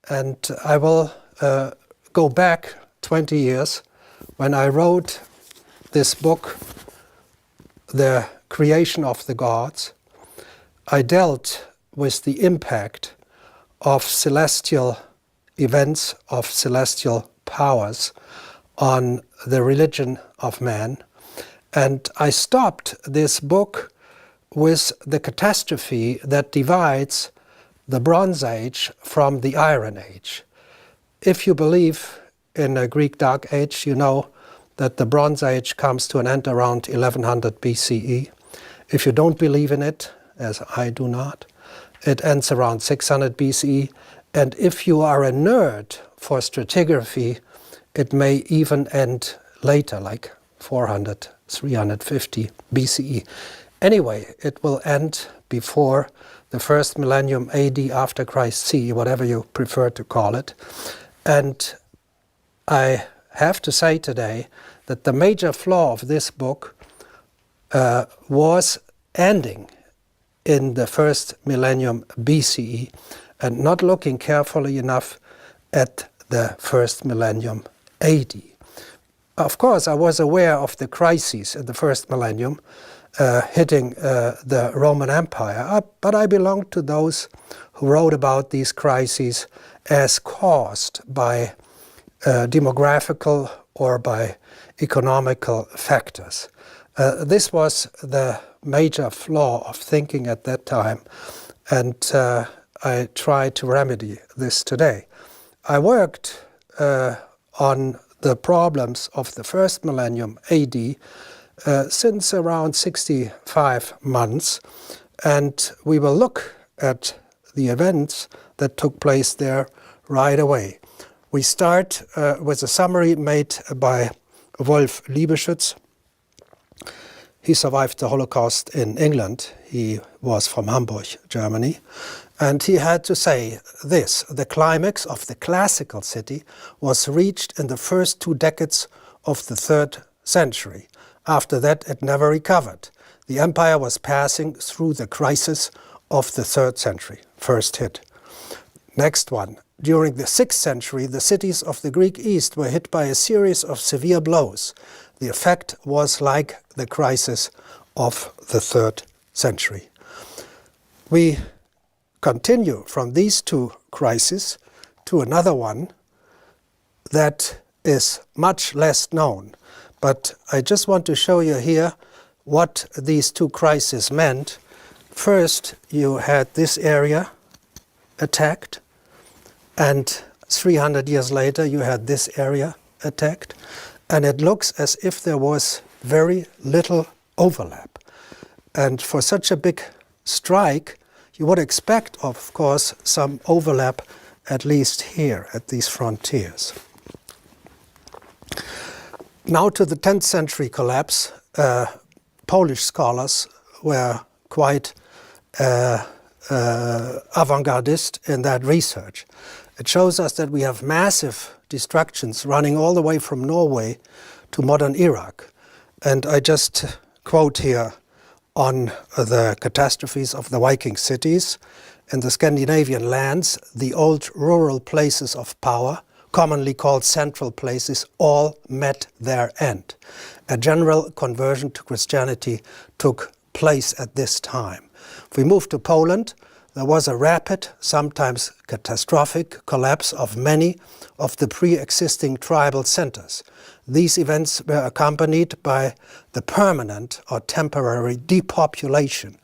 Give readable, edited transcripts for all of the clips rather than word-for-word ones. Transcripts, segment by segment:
And I will go back 20 years when I wrote this book, The Creation of the Gods. I dealt with the impact of celestial events, of celestial powers on the religion of man. And I stopped this book with the catastrophe that divides the Bronze Age from the Iron Age. If you believe in a Greek Dark Age, you know that the Bronze Age comes to an end around 1100 BCE. If you don't believe in it, as I do not, it ends around 600 BCE. And if you are a nerd for stratigraphy, it may even end later, like 400, 350 BCE. Anyway, it will end before the first millennium AD, after Christ CE, whatever you prefer to call it. And I have to say today that the major flaw of this book was ending in the first millennium BCE and not looking carefully enough at the first millennium AD. Of course, I was aware of the crises in the first millennium hitting the Roman Empire, but I belonged to those who wrote about these crises as caused by demographical or by economical factors. This was the major flaw of thinking at that time, and I try to remedy this today. I worked on the problems of the first millennium AD since around 65 months, and we will look at the events that took place there right away. We start with a summary made by Wolf Liebeschütz. He survived the Holocaust in England. He was from Hamburg, Germany. And he had to say this: the climax of the classical city was reached in the first 2 decades of the 3rd century. After that, it never recovered. The empire was passing through the crisis of the 3rd century. First hit. Next one. During the 6th century, the cities of the Greek East were hit by a series of severe blows. The effect was like the crisis of the 3rd century. We continue from these 2 crises to another one that is much less known. But I just want to show you here what these 2 crises meant. First, you had this area attacked, and 300 years later you had this area attacked, and it looks as if there was very little overlap. And for such a big strike, you would expect, of course, some overlap at least here at these frontiers. Now to the 10th century collapse, Polish scholars were quite avant-gardist in that research. It shows us that we have massive destructions running all the way from Norway to modern Iraq. And I just quote here on the catastrophes of the Viking cities. In the Scandinavian lands, the old rural places of power, commonly called central places, all met their end. A general conversion to Christianity took place at this time. If we move to Poland, there was a rapid, sometimes catastrophic, collapse of many of the pre-existing tribal centers. These events were accompanied by the permanent or temporary depopulation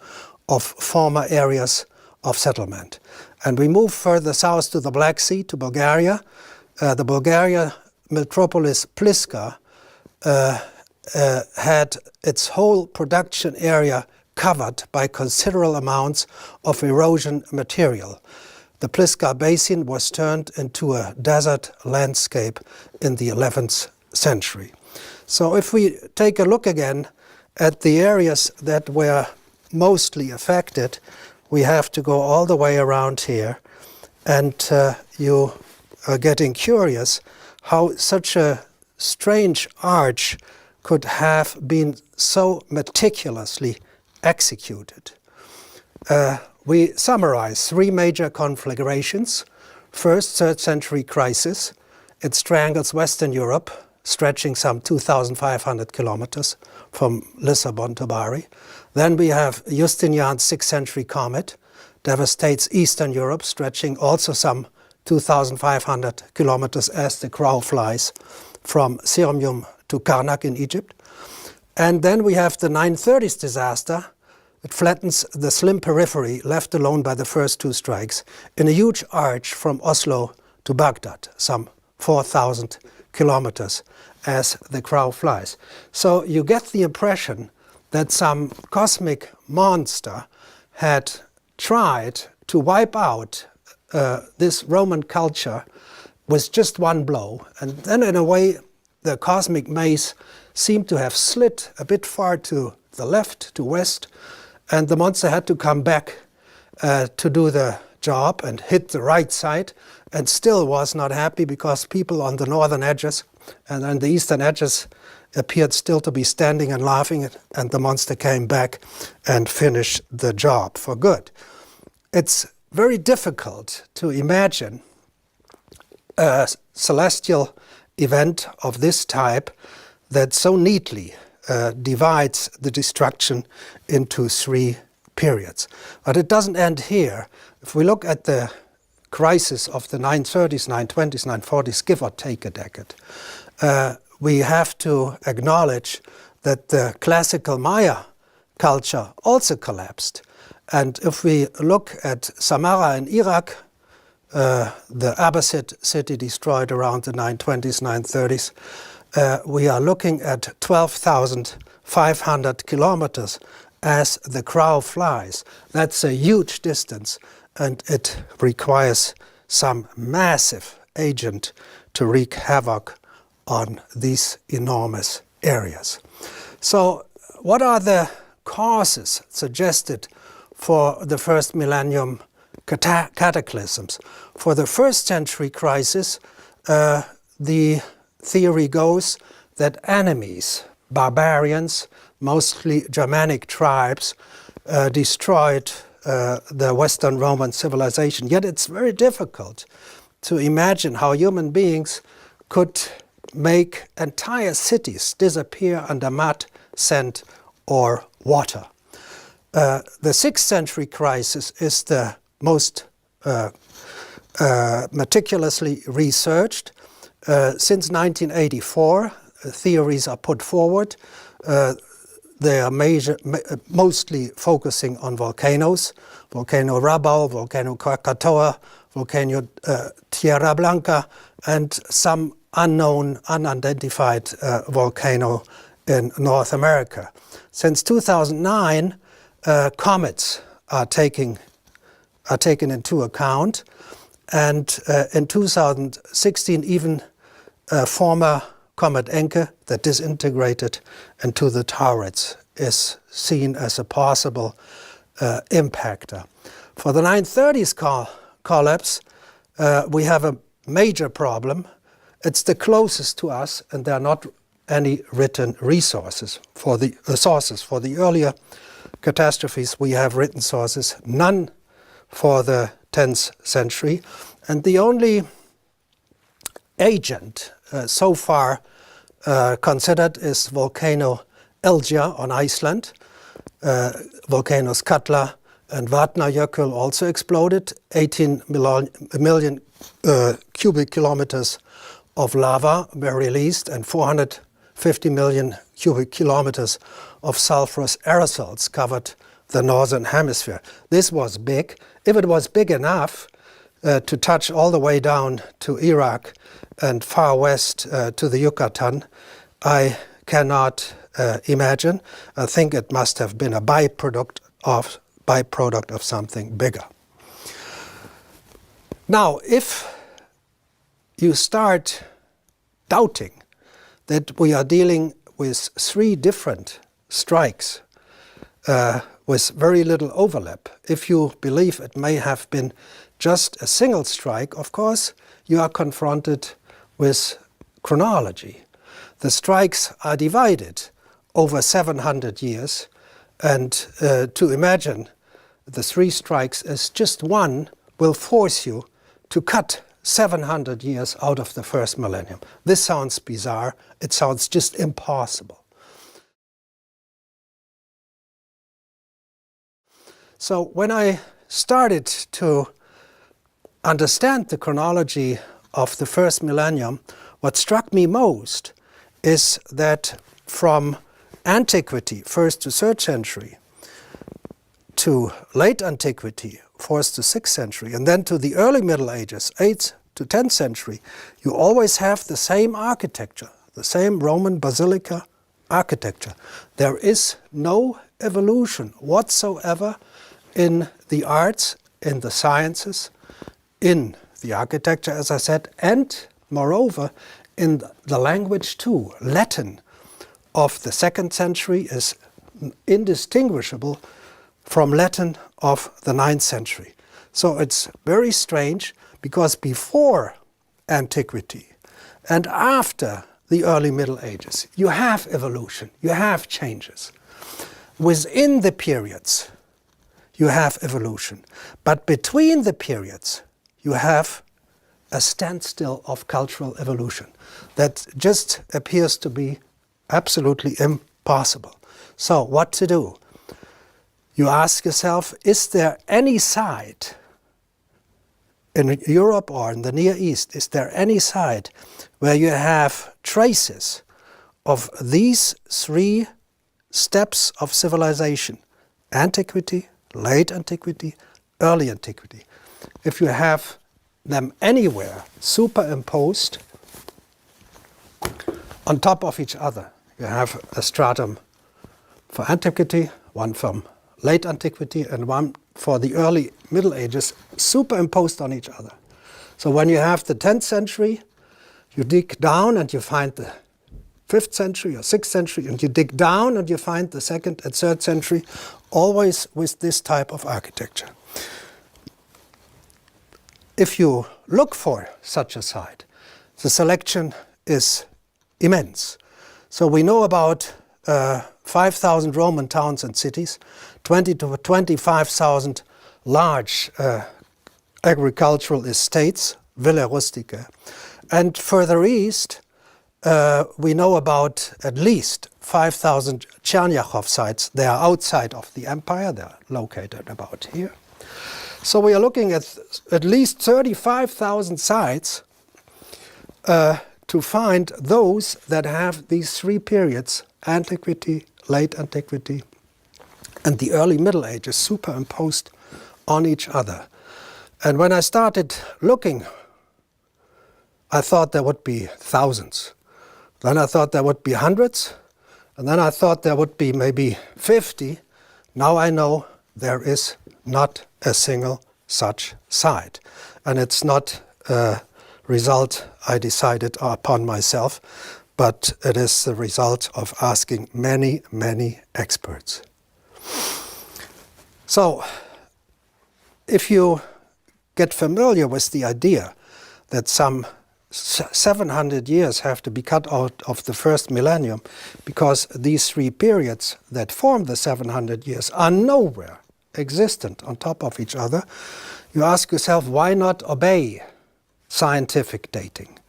of former areas of settlement. And we move further south to the Black Sea, to Bulgaria. The Bulgaria metropolis Pliska had its whole production area covered by considerable amounts of erosion material. The Pliska basin was turned into a desert landscape in the 11th century. So if we take a look again at the areas that were mostly affected, we have to go all the way around here, and you are getting curious how such a strange arch could have been so meticulously executed. We summarize 3 major conflagrations. first 3rd century crisis. It strangles Western Europe, stretching some 2,500 kilometers from Lisbon to Bari. Then we have Justinian's 6th century comet, devastates Eastern Europe, stretching also some 2,500 kilometers as the crow flies from Sirmium to Karnak in Egypt. And then we have the 930s disaster. It flattens the slim periphery left alone by the first 2 strikes in a huge arch from Oslo to Baghdad, some 4,000 kilometers as the crow flies. So you get the impression that some cosmic monster had tried to wipe out this Roman culture with just one blow. And then in a way, the cosmic maze seemed to have slit a bit far to the left, to west, and the monster had to come back to do the job and hit the right side, and still was not happy because people on the northern edges and on the eastern edges appeared still to be standing and laughing, and the monster came back and finished the job for good. It's very difficult to imagine a celestial event of this type that so neatly divides the destruction into 3 periods. But it doesn't end here. If we look at the crisis of the 930s, 920s, 940s, give or take a decade, we have to acknowledge that the classical Maya culture also collapsed. And if we look at Samarra in Iraq, the Abbasid city destroyed around the 920s, 930s, we are looking at 12,500 kilometers as the crow flies. That's a huge distance, and it requires some massive agent to wreak havoc on these enormous areas. So what are the causes suggested for the first millennium cataclysms? For the 1st century crisis, the theory goes that enemies, barbarians, mostly Germanic tribes, destroyed the Western Roman civilization. Yet it's very difficult to imagine how human beings could make entire cities disappear under mud, sand, or water. The 6th century crisis is the most meticulously researched. Since 1984, theories are put forward. They are mostly focusing on volcanoes, Volcano Rabaul, Volcano Krakatoa, Volcano Tierra Blanca, and some unknown, unidentified volcano in North America. Since 2009, comets are taken into account, and in 2016 even former comet Encke that disintegrated into the Taurids is seen as a possible impactor. For the 930s collapse, we have a major problem. It's the closest to us, and there are not any written resources for the sources. For the earlier catastrophes, we have written sources, none for the 10th century. And the only agent so far considered is volcano Elgia on Iceland. Volcanoes Katla and Vatnajökull also exploded. 18 million cubic kilometers of lava were released, and 450 million cubic kilometers of sulfurous aerosols covered the northern hemisphere. This was big. If it was big enough to touch all the way down to Iraq and far west to the Yucatan, I cannot imagine. I think it must have been a byproduct of something bigger. Now, if you start doubting that we are dealing with 3 different strikes with very little overlap, if you believe it may have been just a single strike, of course, you are confronted with chronology. The strikes are divided over 700 years, and to imagine the 3 strikes as just one will force you to cut 700 years out of the first millennium. This sounds bizarre. It sounds just impossible. So when I started to understand the chronology of the first millennium, what struck me most is that from antiquity, 1st to 3rd century, to late antiquity, 4th to 6th century, and then to the early Middle Ages, 8th to 10th century, you always have the same architecture, the same Roman basilica architecture. There is no evolution whatsoever in the arts, in the sciences, in the architecture, as I said, and moreover, in the language too. Latin of the 2nd century is indistinguishable from Latin of the 9th century. So it's very strange, because before antiquity and after the early Middle Ages, you have evolution, you have changes. Within the periods, you have evolution. But between the periods, you have a standstill of cultural evolution that just appears to be absolutely impossible. So what to do? You ask yourself, is there any side in Europe or in the Near East, is there any side where you have traces of these 3 steps of civilization? Antiquity, late antiquity, early antiquity. If you have them anywhere superimposed on top of each other, you have a stratum for antiquity, one from late antiquity, and one for the early Middle Ages, superimposed on each other. So when you have the 10th century, you dig down and you find the 5th century or 6th century, and you dig down and you find the 2nd and 3rd century, always with this type of architecture. If you look for such a site, the selection is immense. So we know about 5,000 Roman towns and cities, 20 to 25,000 large agricultural estates, Villa Rustica. And further east, we know about at least 5,000 Chernyakov sites. They are outside of the empire. They are located about here. So we are looking at least 35,000 sites to find those that have these 3 periods, antiquity, late antiquity, and the early Middle Ages superimposed on each other. And when I started looking, I thought there would be thousands. Then I thought there would be hundreds. And then I thought there would be maybe 50. Now I know there is not a single such site. And it's not a result I decided upon myself, but it is the result of asking many, many experts. So, if you get familiar with the idea that some 700 years have to be cut out of the first millennium because these 3 periods that form the 700 years are nowhere existent on top of each other, you ask yourself, why not obey scientific dating?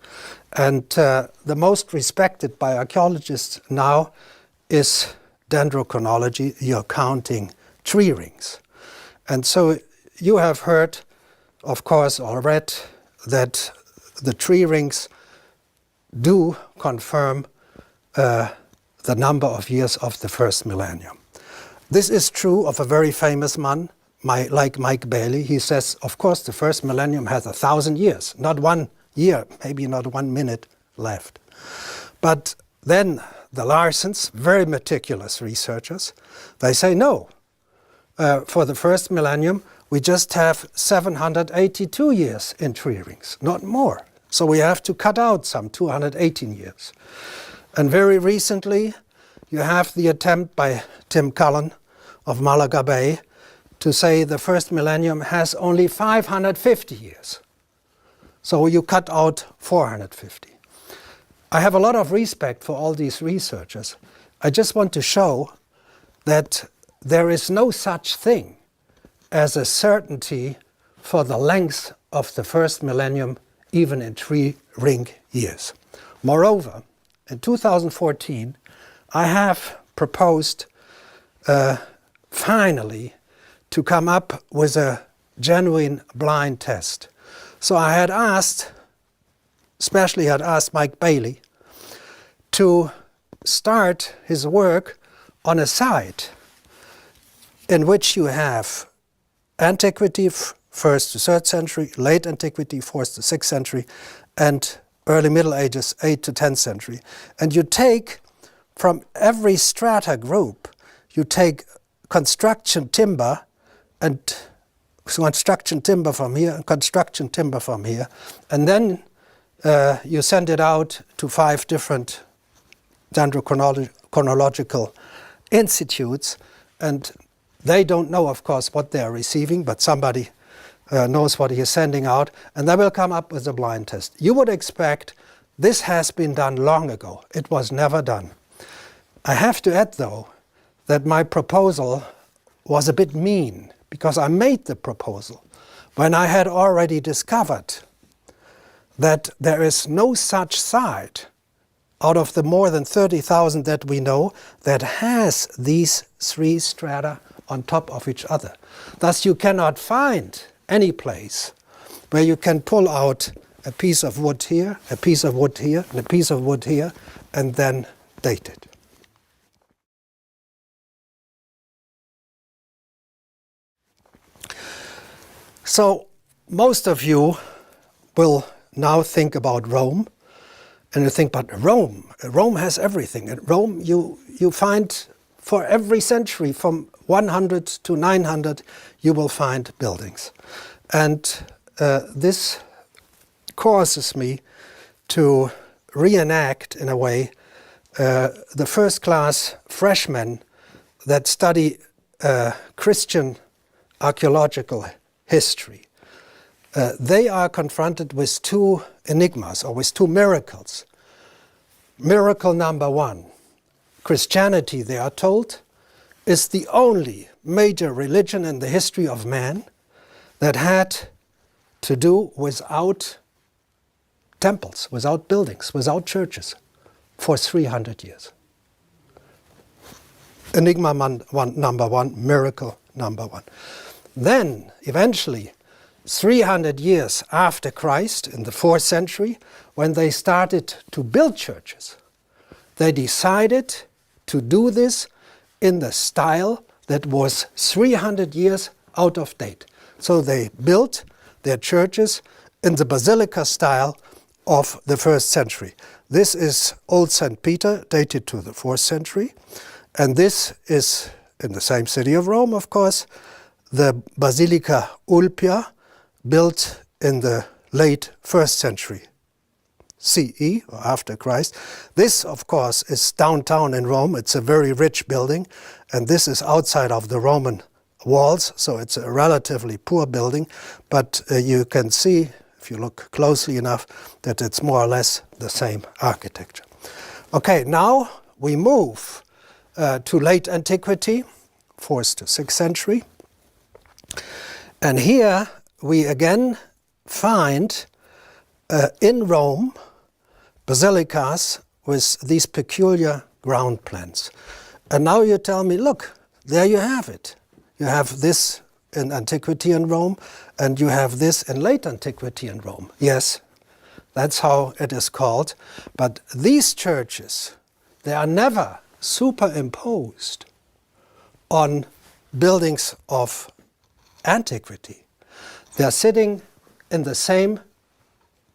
And the most respected by archaeologists now is dendrochronology. You're counting tree rings. And so you have heard, of course, or read that the tree rings do confirm the number of years of the first millennium. This is true of a very famous man, like Mike Bailey. He says, of course, the first millennium has 1,000 years, not 1 year, maybe not 1 minute left. But then the Larsens, very meticulous researchers, they say no. For the first millennium, we just have 782 years in tree rings, not more. So we have to cut out some 218 years. And very recently, you have the attempt by Tim Cullen of Malaga Bay to say the first millennium has only 550 years. So you cut out 450. I have a lot of respect for all these researchers. I just want to show that there is no such thing as a certainty for the length of the first millennium, even in 3 ring years. Moreover, in 2014, I have proposed finally to come up with a genuine blind test. So I had asked, especially had asked Mike Bailey, to start his work on a site in which you have antiquity, 1st to 3rd century, late antiquity, 4th to 6th century, and early Middle Ages, 8th to 10th century. And you take from every strata group, you take construction timber and construction timber from here and construction timber from here, and then you send it out to 5 different dendrochronological institutes, and they don't know, of course, what they are receiving, but somebody knows what he is sending out, and they will come up with a blind test. You would expect this has been done long ago. It was never done. I have to add, though, that my proposal was a bit mean, because I made the proposal when I had already discovered that there is no such site out of the more than 30,000 that we know that has these 3 strata on top of each other. Thus, you cannot find any place where you can pull out a piece of wood here, a piece of wood here, and a piece of wood here, and then date it. So most of you will now think about Rome, and you think, but Rome has everything. At Rome you find for every century from 100 to 900 you will find buildings. And this causes me to reenact, in a way, the first class freshmen that study Christian archaeological history. They are confronted with 2 enigmas, or with 2 miracles. Miracle number 1, Christianity, they are told, is the only major religion in the history of man that had to do without temples, without buildings, without churches for 300 years. Enigma number 1, miracle number 1. Then, eventually, 300 years after Christ, in the 4th century, when they started to build churches, they decided to do this in the style that was 300 years out of date. So they built their churches in the basilica style of the 1st century. This is Old St. Peter, dated to the 4th century, and this is, in the same city of Rome, of course, the Basilica Ulpia, built in the late 1st century CE, or after Christ. This, of course, is downtown in Rome. It's a very rich building, and this is outside of the Roman walls, so it's a relatively poor building, but you can see, if you look closely enough, that it's more or less the same architecture. Okay, now we move to late antiquity, 4th to 6th century, and here we again find in Rome basilicas with these peculiar ground plans. And now you tell me, look, there you have it. You have this in antiquity in Rome, and you have this in late antiquity in Rome. Yes, that's how it is called. But these churches, they are never superimposed on buildings of antiquity. They are sitting in the same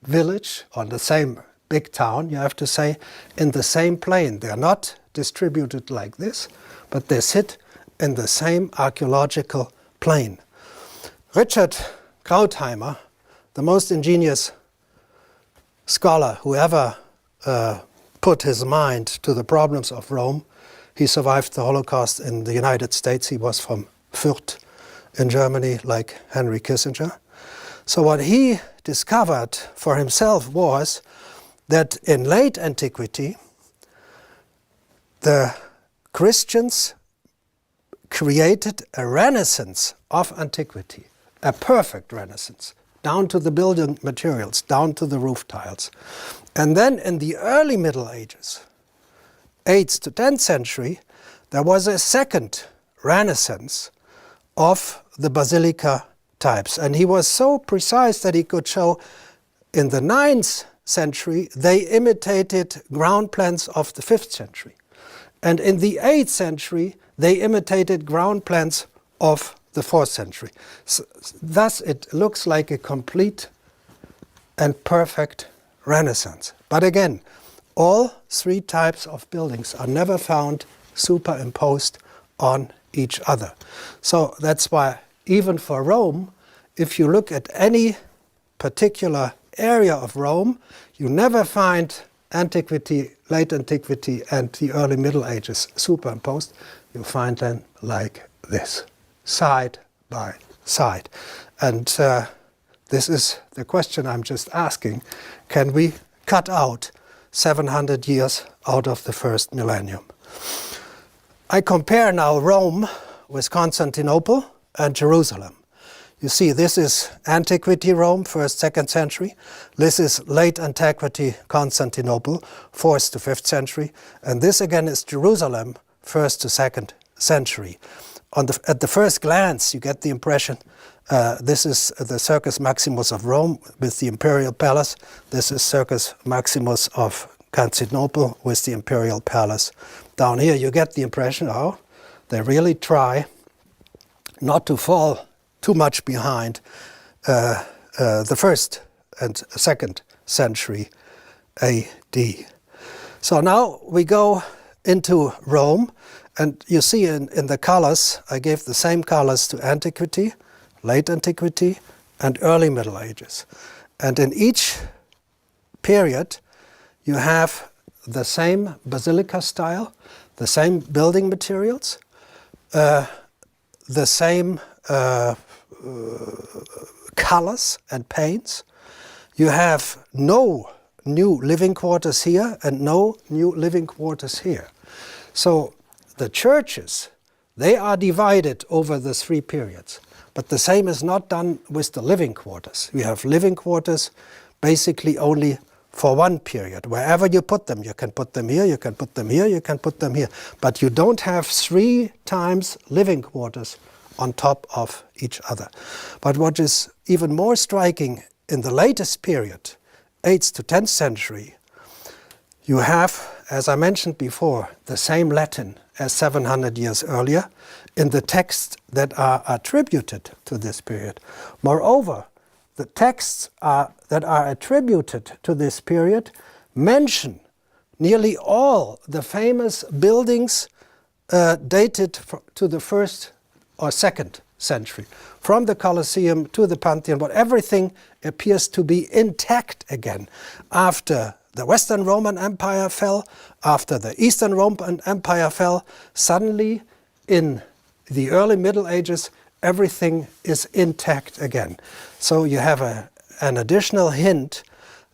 village, on the same big town, you have to say, in the same plane. They are not distributed like this, but they sit in the same archaeological plane. Richard Krautheimer, the most ingenious scholar who ever put his mind to the problems of Rome, he survived the Holocaust in the United States. He was from Fürth in Germany, like Henry Kissinger. So what he discovered for himself was that in late antiquity, the Christians created a renaissance of antiquity, a perfect renaissance. down to the building materials, down to the roof tiles. And then in the early Middle Ages, 8th to 10th century, there was a second renaissance of the basilica types. And he was so precise that he could show in the 9th century, they imitated ground plans of the 5th century. And in the 8th century, they imitated ground plans of the 4th century. So, thus, it looks like a complete and perfect Renaissance. But again, all three types of buildings are never found superimposed on each other. So that's why even for Rome, if you look at any particular area of Rome, you never find antiquity, late antiquity, and the early Middle Ages superimposed. You find them like this, side by side. And this is the question I'm just asking. Can we cut out 700 years out of the first millennium? I compare now Rome with Constantinople and Jerusalem. You see, this is antiquity Rome, 1st, 2nd century. This is late antiquity Constantinople, 4th to 5th century. And this again is Jerusalem, 1st to 2nd century. At the first glance, you get the impression this is the Circus Maximus of Rome with the imperial palace. This is Circus Maximus of Constantinople with the imperial palace. Down here, you get the impression, oh, they really try not to fall too much behind the 1st and 2nd century AD. So now we go into Rome, and you see in the colors, I gave the same colors to antiquity, late antiquity, and early Middle Ages. And in each period, you have the same basilica style, the same building materials, the same colors and paints. You have no new living quarters here and no new living quarters here. So the churches, they are divided over the three periods. But the same is not done with the living quarters. We have living quarters basically only for one period. Wherever you put them, you can put them here, you can put them here, you can put them here. But you don't have 3 times living quarters on top of each other. But what is even more striking in the latest period, 8th to 10th century, you have, as I mentioned before, the same Latin as 700 years earlier in the texts that are attributed to this period. Moreover, the texts that are attributed to this period mention nearly all the famous buildings dated to the 1st or 2nd century. From the Colosseum to the Pantheon, but everything appears to be intact again. After the Western Roman Empire fell, after the Eastern Roman Empire fell, suddenly in the early Middle Ages, everything is intact again. So you have an additional hint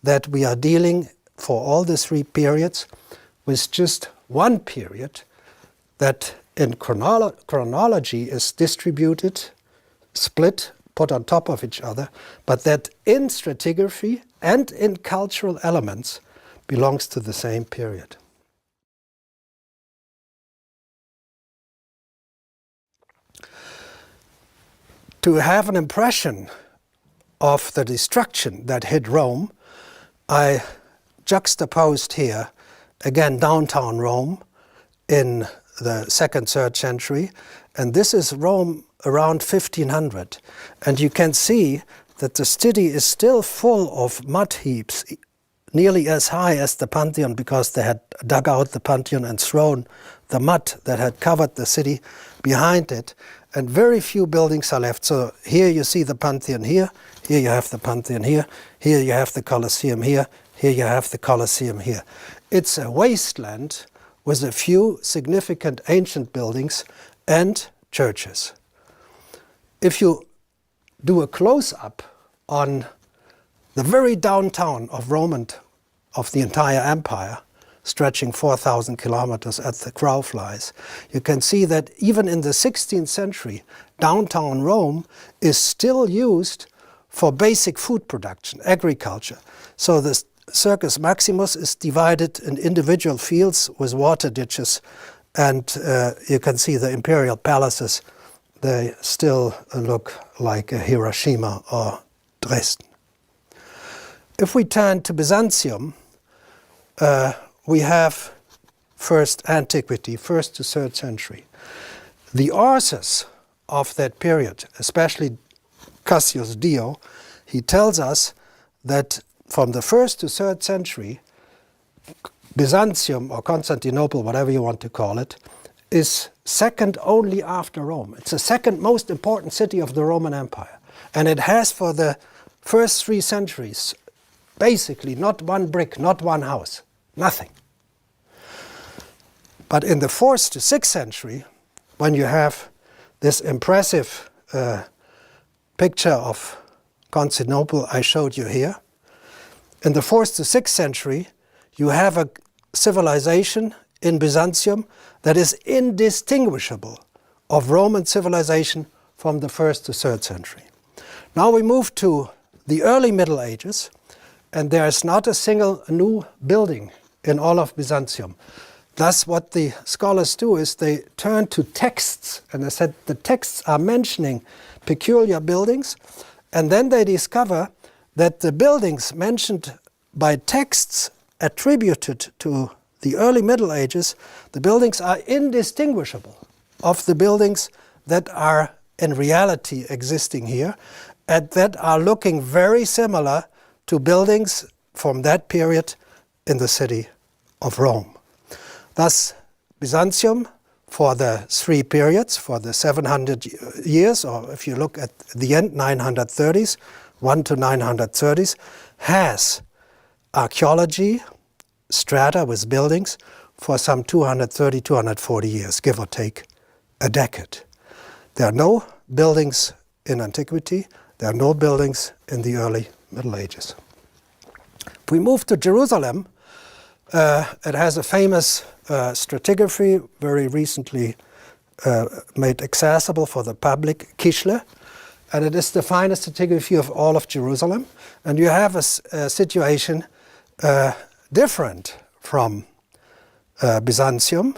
that we are dealing for all the three periods with just one period that in chronology is distributed, split, put on top of each other, but that in stratigraphy and in cultural elements belongs to the same period. To have an impression of the destruction that hit Rome, I juxtaposed here, again, downtown Rome in the 2nd, 3rd century, and this is Rome around 1500. And you can see that the city is still full of mud heaps, nearly as high as the Pantheon, because they had dug out the Pantheon and thrown the mud that had covered the city behind it. And very few buildings are left. So here you see the Pantheon here you have the Pantheon here you have the Colosseum here you have the Colosseum here. It's a wasteland with a few significant ancient buildings and churches. If you do a close-up on the very downtown of Rome and of the entire empire, stretching 4,000 kilometers as the crow flies, you can see that even in the 16th century, downtown Rome is still used for basic food production, agriculture. So the Circus Maximus is divided in individual fields with water ditches, and you can see the imperial palaces. They still look like a Hiroshima or Dresden. If we turn to Byzantium, we have first antiquity, 1st to 3rd century. The authors of that period, especially Cassius Dio, he tells us that from the 1st to 3rd century, Byzantium, or Constantinople, whatever you want to call it, is second only after Rome. It's the second most important city of the Roman Empire. And it has for the first 3 centuries, basically not one brick, not one house, nothing. But in the 4th to 6th century, when you have this impressive picture of Constantinople I showed you here, in the 4th to 6th century, you have a civilization in Byzantium that is indistinguishable of Roman civilization from the 1st to 3rd century. Now we move to the early Middle Ages, and there is not a single new building in all of Byzantium. Thus, what the scholars do is they turn to texts, and they said the texts are mentioning peculiar buildings, and then they discover that the buildings mentioned by texts attributed to the early Middle Ages, the buildings are indistinguishable of the buildings that are in reality existing here, and that are looking very similar to buildings from that period in the city of Rome. Thus, Byzantium, for the 3 periods, for the 700 years, or if you look at the end, 930s, 1 to 930s, has archaeology, strata with buildings for some 230, 240 years, give or take a decade. There are no buildings in antiquity, there are no buildings in the early Middle Ages. If we move to Jerusalem, it has a famous stratigraphy, very recently made accessible for the public, Kishle, and it is the finest stratigraphy of all of Jerusalem. And you have a situation different from Byzantium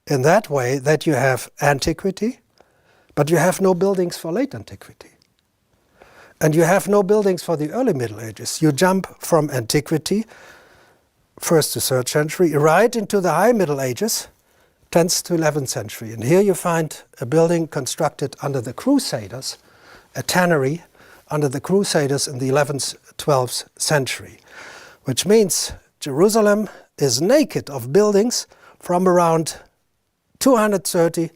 in that way that you have antiquity, but you have no buildings for late antiquity. And you have no buildings for the early Middle Ages. You jump from antiquity, 1st to 3rd century, right into the high Middle Ages, 10th to 11th century. And here you find a building constructed under the Crusaders, a tannery under the Crusaders in the 11th, 12th century, which means Jerusalem is naked of buildings from around 230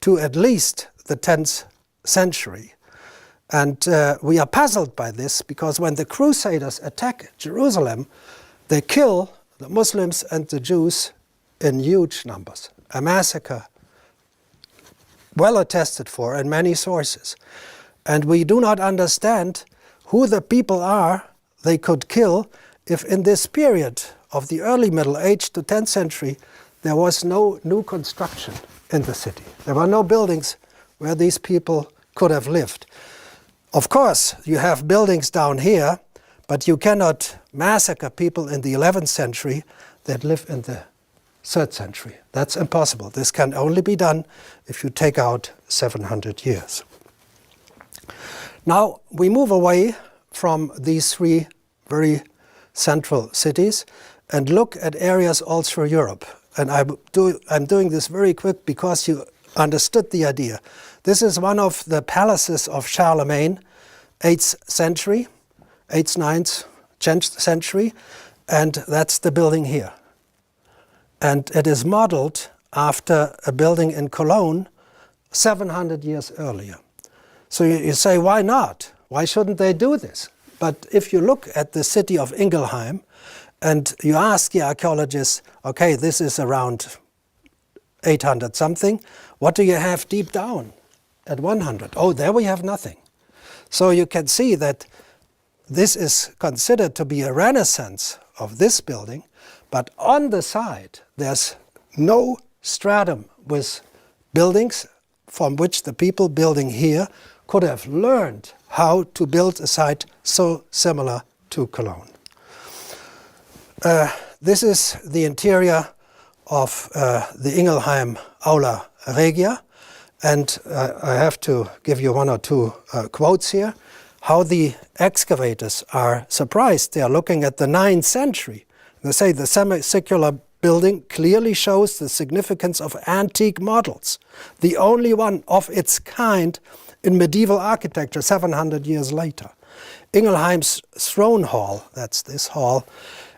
to at least the 10th century. And we are puzzled by this because when the Crusaders attack Jerusalem, they kill the Muslims and the Jews in huge numbers. A massacre well attested for in many sources. And we do not understand who the people are they could kill if in this period of the early Middle Age to 10th century there was no new construction in the city. There were no buildings where these people could have lived. Of course, you have buildings down here, but you cannot massacre people in the 11th century that live in the 3rd century. That's impossible. This can only be done if you take out 700 years. Now, we move away from these 3 very central cities and look at areas all through Europe. And I'm doing this very quick because you understood the idea. This is one of the palaces of Charlemagne, 8th century, 8th, 9th, 10th century, and that's the building here. And it is modeled after a building in Cologne 700 years earlier. So you say, why not? Why shouldn't they do this? But if you look at the city of Ingelheim and you ask the archaeologists, okay, this is around 800 something, what do you have deep down at 100? Oh, there we have nothing. So you can see that this is considered to be a renaissance of this building, but on the side there's no stratum with buildings from which the people building here could have learned how to build a site so similar to Cologne. This is the interior of the Ingelheim Aula Regia, and I have to give you one or two quotes here. How the excavators are surprised. They are looking at the 9th century. They say the semicircular building clearly shows the significance of antique models, the only one of its kind in medieval architecture 700 years later. Ingelheim's throne hall, that's this hall,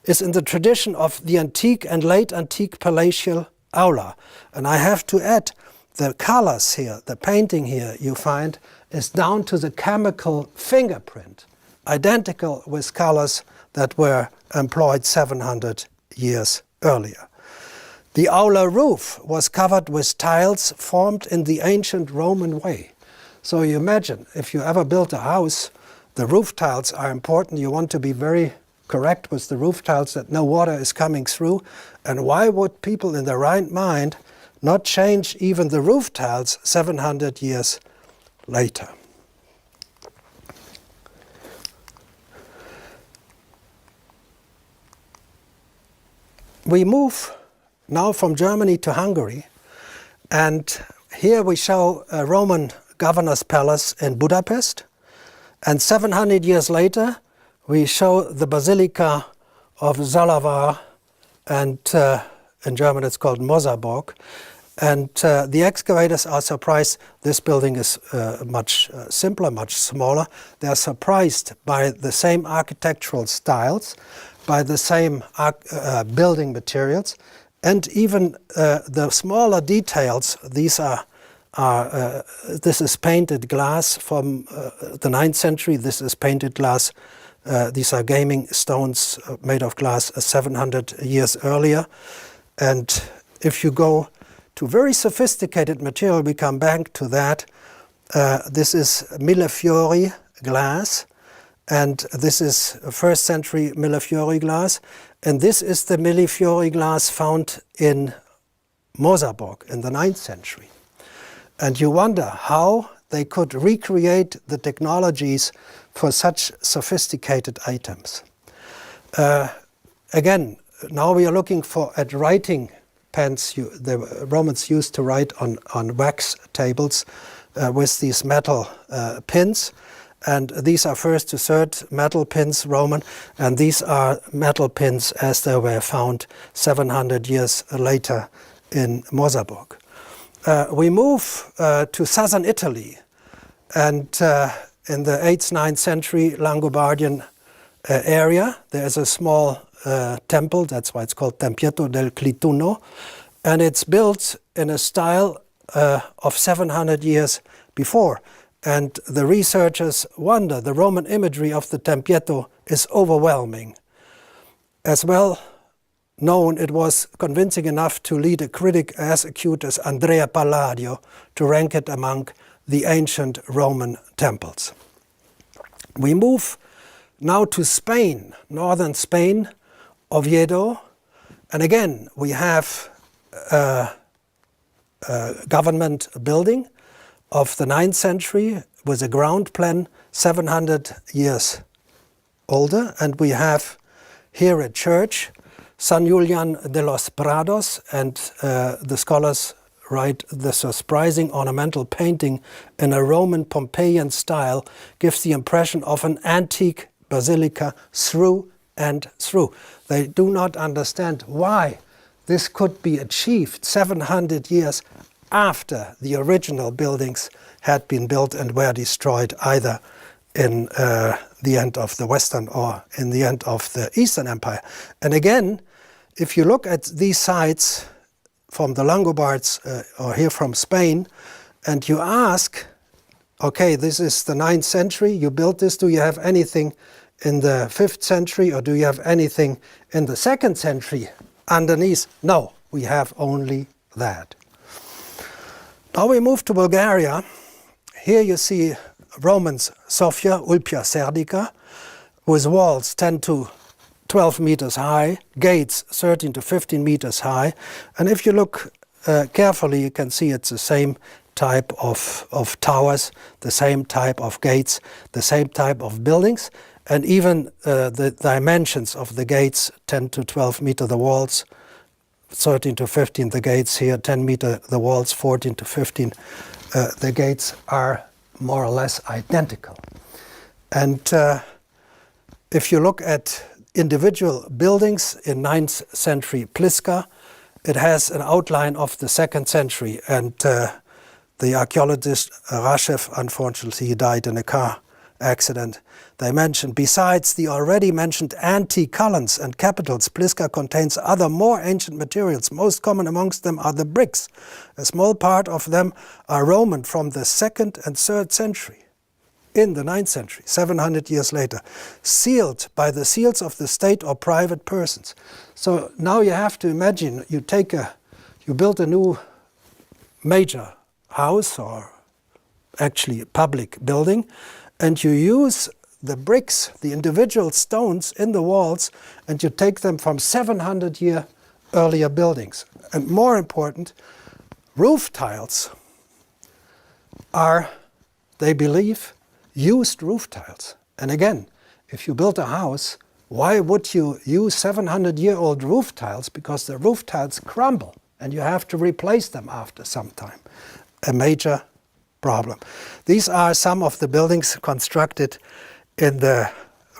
is in the tradition of the antique and late antique palatial aula. And I have to add, the colors here, the painting here you find, is down to the chemical fingerprint, identical with colors that were employed 700 years earlier. The aula roof was covered with tiles formed in the ancient Roman way. So you imagine, if you ever build a house, the roof tiles are important. You want to be very correct with the roof tiles that no water is coming through. And why would people in their right mind not change even the roof tiles 700 years later? We move now from Germany to Hungary, and here we show a Roman governor's palace in Budapest, and 700 years later we show the Basilica of Zalavar, and in German it's called Mosarburg. And the excavators are surprised. This building is much simpler, much smaller. They are surprised by the same architectural styles, by the same building materials, and even the smaller details. These are this is painted glass from the 9th century. This is painted glass. These are gaming stones made of glass 700 years earlier. And if you go to very sophisticated material, we come back to that. This is Millefiori glass, and this is 1st century Millefiori glass. And this is the Millefiori glass found in Mosarburg in the 9th century. And you wonder how they could recreate the technologies for such sophisticated items. Again, now we are looking at writing pens the Romans used to write on wax tables with these metal pins. And these are 1st to 3rd metal pins, Roman, and these are metal pins as they were found 700 years later in Mosarburg. We move to southern Italy, and in the 8th, 9th century Langobardian area, there is a small temple, that's why it's called Tempietto del Clituno, and it's built in a style of 700 years before. And the researchers wonder, the Roman imagery of the Tempietto is overwhelming. As well known, it was convincing enough to lead a critic as acute as Andrea Palladio to rank it among the ancient Roman temples. We move now to Spain, northern Spain, Oviedo, and again we have a government building of the 9th century with a ground plan 700 years older, and we have here a church, San Julian de los Prados, and the scholars write the surprising ornamental painting in a Roman Pompeian style gives the impression of an antique basilica through and through. They do not understand why this could be achieved 700 years after the original buildings had been built and were destroyed either in the end of the Western or in the end of the Eastern Empire. And again, if you look at these sites from the Longobards or here from Spain, and you ask, okay, this is the 9th century, you built this, do you have anything in the 5th century, or do you have anything in the 2nd century underneath? No, we have only that. Now we move to Bulgaria. Here you see Romans Sofia, Ulpia Serdica, with walls 10 to 12 meters high, gates 13 to 15 meters high. And if you look carefully, you can see it's the same type of towers, the same type of gates, the same type of buildings, and even the dimensions of the gates, 10 to 12 meter the walls, 13 to 15 the gates here, 10 meter the walls, 14 to 15 the gates are more or less identical. And if you look at individual buildings in 9th century Pliska, it has an outline of the 2nd century, and the archaeologist Rashev, unfortunately, he died in a car accident. They mentioned, besides the already mentioned antique columns and capitals, Pliska contains other more ancient materials. Most common amongst them are the bricks. A small part of them are Roman from the 2nd and 3rd century. In the 9th century, 700 years later, sealed by the seals of the state or private persons. So now you have to imagine, you build a new major house, or actually a public building, and you use the bricks, the individual stones in the walls, and you take them from 700-year earlier buildings. And more important, roof tiles are, they believe, used roof tiles. And again, if you build a house, why would you use 700-year-old roof tiles? Because the roof tiles crumble and you have to replace them after some time. A major problem. These are some of the buildings constructed in the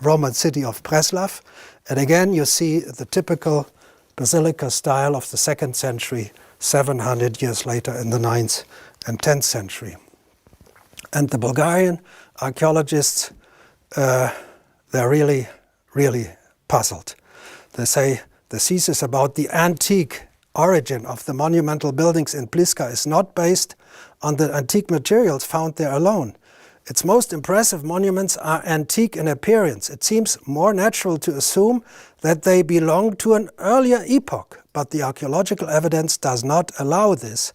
Roman city of Preslav. And again, you see the typical basilica style of the 2nd century, 700 years later in the 9th and 10th century. And the Bulgarian archaeologists, they're really, really puzzled. They say the thesis about the antique origin of the monumental buildings in Pliska is not based on the antique materials found there alone. Its most impressive monuments are antique in appearance. It seems more natural to assume that they belong to an earlier epoch, but the archaeological evidence does not allow this,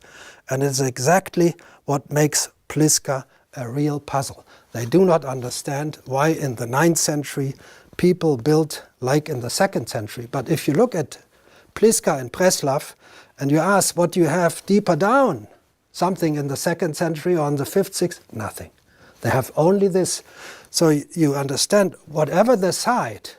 and it's exactly what makes Pliska a real puzzle. They do not understand why in the 9th century people built like in the 2nd century. But if you look at Pliska and Preslav and you ask what you have deeper down, something in the 2nd century or in the 5th, 6th, nothing. They have only this. So you understand, whatever the site,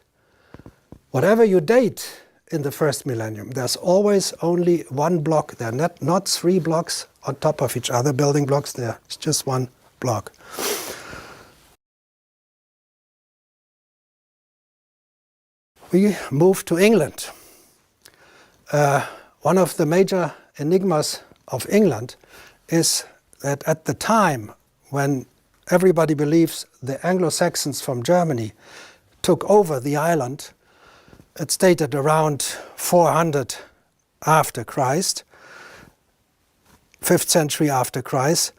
whatever you date in the 1st millennium, there's always only one block. There are not 3 blocks on top of each other, building blocks. There's just one block. We move to England. One of the major enigmas of England is that at the time when everybody believes the Anglo-Saxons from Germany took over the island, it's dated around 400 after Christ, 5th century after Christ,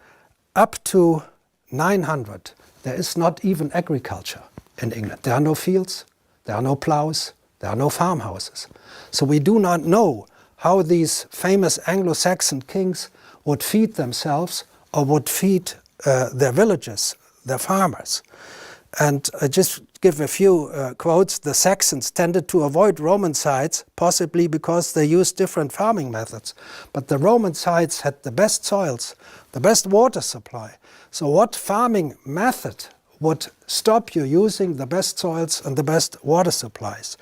up to 900. There is not even agriculture in England. There are no fields, there are no plows, there are no farmhouses. So we do not know how these famous Anglo-Saxon kings would feed themselves or would feed their villages, their farmers. And I just give a few quotes. The Saxons tended to avoid Roman sites, possibly because they used different farming methods. But the Roman sites had the best soils, the best water supply. So what farming method would stop you using the best soils and the best water supplies?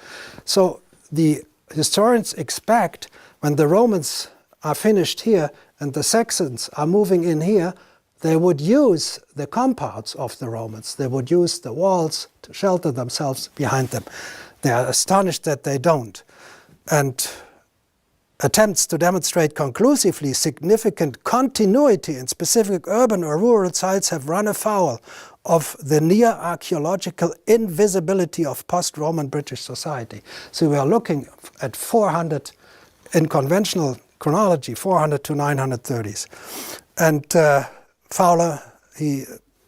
So the historians expect when the Romans are finished here and the Saxons are moving in here, they would use the compounds of the Romans. They would use the walls to shelter themselves behind them. They are astonished that they don't. And attempts to demonstrate conclusively significant continuity in specific urban or rural sites have run afoul of the near archaeological invisibility of post-Roman British society. So we are looking at 400, in conventional chronology, 400 to 930s. And Fowler, he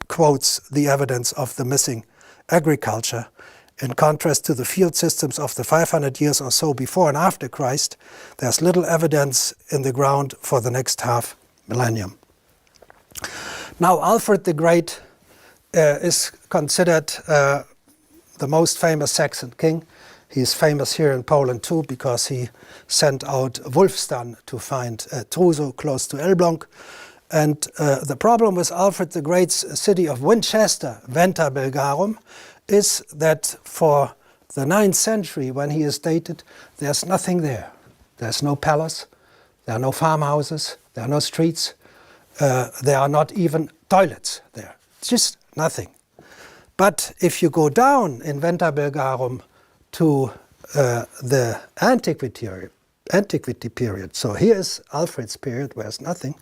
quotes the evidence of the missing agriculture. In contrast to the field systems of the 500 years or so before and after Christ, there's little evidence in the ground for the next half millennium. Now, Alfred the Great is considered the most famous Saxon king. He's famous here in Poland too because he sent out Wulfstan to find Truso close to Elbląg. And the problem with Alfred the Great's city of Winchester, Venta Belgarum, is that for the 9th century, when he is dated, there's nothing there. There's no palace, there are no farmhouses, there are no streets, there are not even toilets there. It's just nothing. But if you go down in Venta Belgarum to the antiquity period, so here is Alfred's period where there's nothing,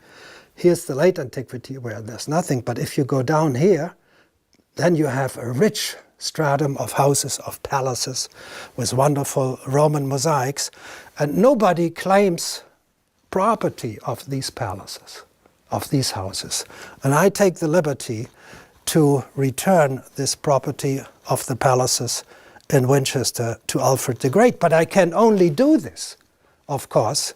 here's the late antiquity where there's nothing, but if you go down here, then you have a rich stratum of houses, of palaces, with wonderful Roman mosaics, and nobody claims property of these palaces, of these houses. And I take the liberty to return this property of the palaces in Winchester to Alfred the Great. But I can only do this, of course.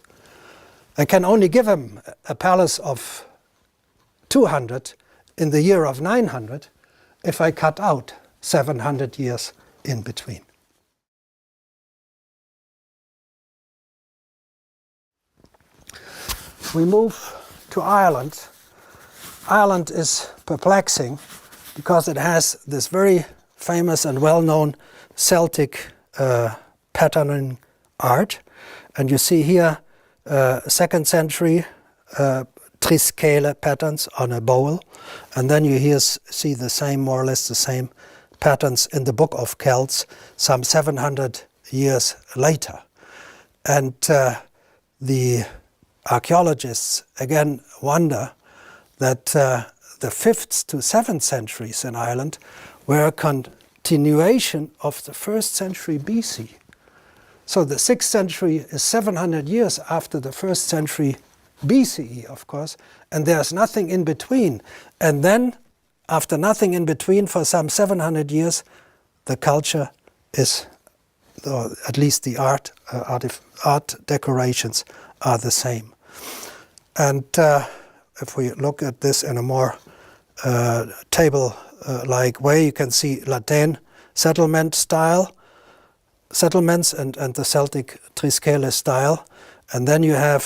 I can only give him a palace of 200 in the year of 900 if I cut out 700 years in between. We move to Ireland. Ireland is perplexing because it has this very famous and well-known Celtic patterning art. And you see here 2nd century triscale patterns on a bowl. And then you here see the same, more or less the same patterns in the Book of Kelts some 700 years later. And the archaeologists again wonder that the 5th to 7th centuries in Ireland were a continuation of the 1st century BC. So the 6th century is 700 years after the 1st century BCE, of course, and there's nothing in between. And then, after nothing in between for some 700 years, the culture is, or at least the art decorations are the same. And if we look at this in a more table-like way, you can see Latin settlements and the Celtic triscale style. And then you have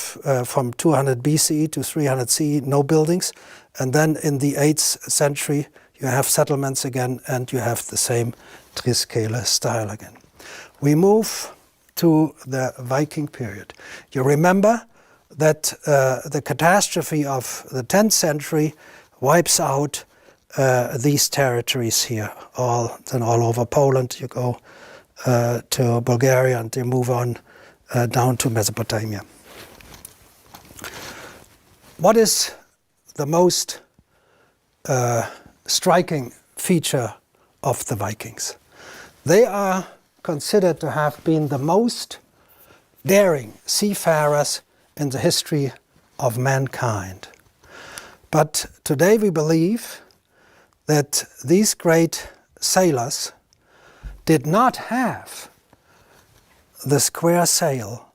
from 200 BCE to 300 CE no buildings. And then in the 8th century you have settlements again, and you have the same triscale style again. We move to the Viking period. You remember that the catastrophe of the 10th century wipes out these territories here, all over Poland. You go to Bulgaria and you move on down to Mesopotamia. What is the most striking feature of the Vikings? They are considered to have been the most daring seafarers in the history of mankind. But today we believe that these great sailors did not have the square sail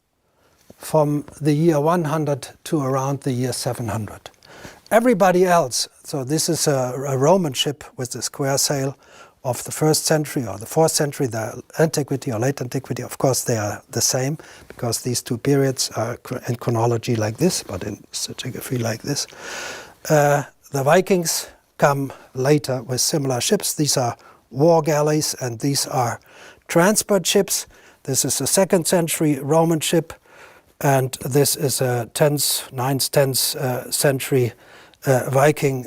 from the year 100 to around the year 700. Everybody else, so this is a Roman ship with the square sail of the 1st century or the 4th century, the antiquity or late antiquity, of course they are the same because these two periods are in chronology like this, but in stratigraphy like this. The Vikings come later with similar ships. These are war galleys and these are transport ships. This is a 2nd century Roman ship, and this is a 9th, 10th century Viking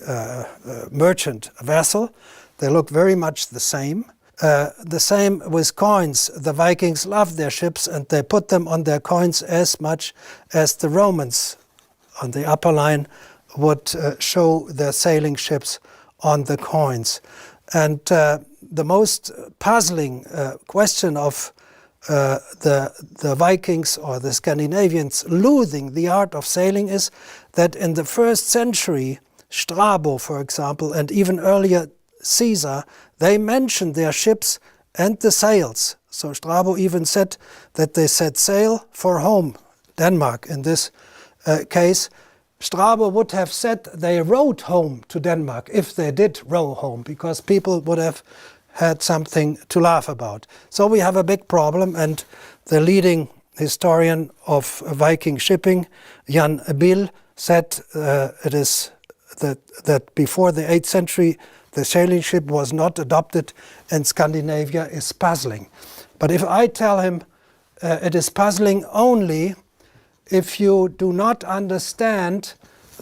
merchant vessel. They look very much the same. The same with coins. The Vikings loved their ships and they put them on their coins as much as the Romans on the upper line would show their sailing ships on the coins. And the most puzzling question of the Vikings or the Scandinavians losing the art of sailing is that in the 1st century, Strabo, for example, and even earlier Caesar, they mentioned their ships and the sails. So Strabo even said that they set sail for home, Denmark in this case. Strabo would have said they rowed home to Denmark if they did row home, because people would have had something to laugh about. So we have a big problem, and the leading historian of Viking shipping, Jan Bill, said it is that before the 8th century the sailing ship was not adopted in Scandinavia is puzzling. But if I tell him it is puzzling only if you do not understand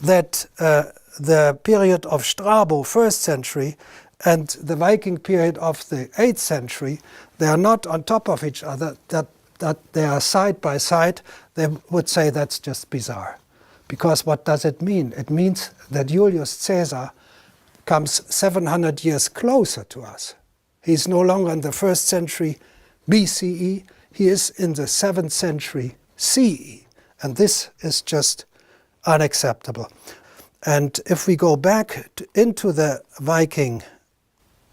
that the period of Strabo, 1st century, and the Viking period of the 8th century, they are not on top of each other, that they are side by side, they would say that's just bizarre. Because what does it mean? It means that Julius Caesar comes 700 years closer to us. He's no longer in the 1st century BCE, he is in the 7th century CE. And this is just unacceptable. And if we go back into the Viking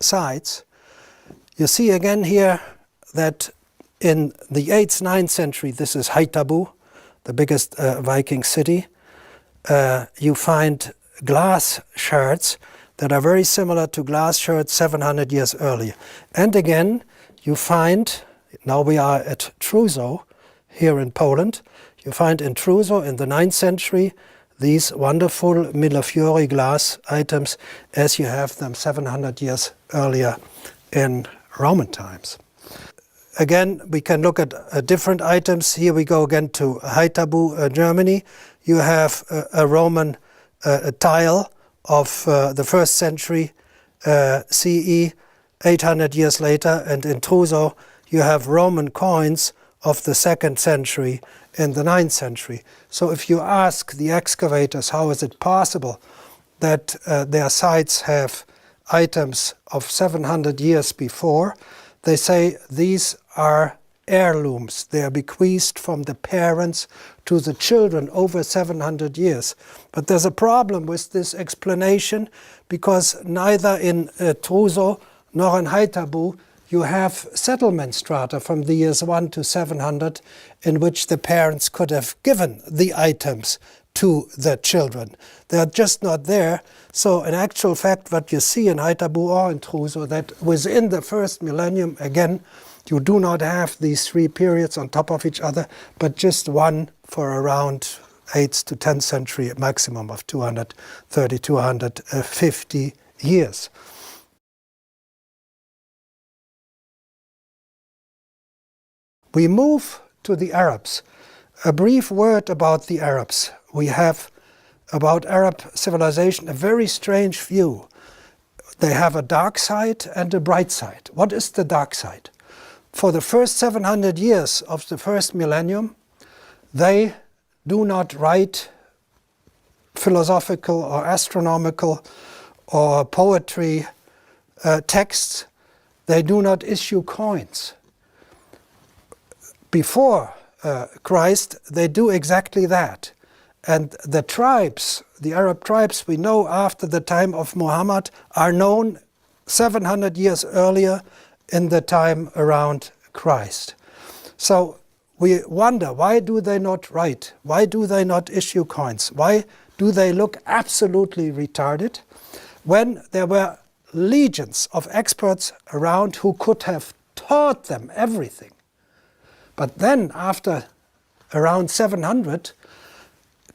sites, you see again here that in the 8th, 9th century, this is Haithabu, the biggest Viking city, you find glass shards that are very similar to glass shards 700 years earlier. And again, you find, now we are at Truso, here in Poland, you find in Truso in the 9th century these wonderful Millefiori glass items as you have them 700 years earlier in Roman times. Again, we can look at different items. Here we go again to Haithabu, Germany. You have a Roman tile of the 1st century CE, 800 years later, and in Truso you have Roman coins of the 2nd century in the 9th century. So if you ask the excavators how is it possible that their sites have items of 700 years before, they say these are heirlooms. They are bequeathed from the parents to the children over 700 years. But there's a problem with this explanation because neither in Truso nor in Haithabu you have settlement strata from the years 1 to 700 in which the parents could have given the items to the children. They are just not there. So in actual fact, what you see in Haithabu or in Truso, that within the 1st millennium, again, you do not have these 3 periods on top of each other, but just one for around 8th to 10th century, a maximum of 230, 250 years. We move to the Arabs. A brief word about the Arabs. We have about Arab civilization a very strange view. They have a dark side and a bright side. What is the dark side? For the first 700 years of the 1st millennium, they do not write philosophical or astronomical or poetry texts. They do not issue coins. Before Christ, they do exactly that. And the tribes, the Arab tribes we know after the time of Muhammad, are known 700 years earlier in the time around Christ. So we wonder, why do they not write? Why do they not issue coins? Why do they look absolutely retarded when there were legions of experts around who could have taught them everything? But then after around 700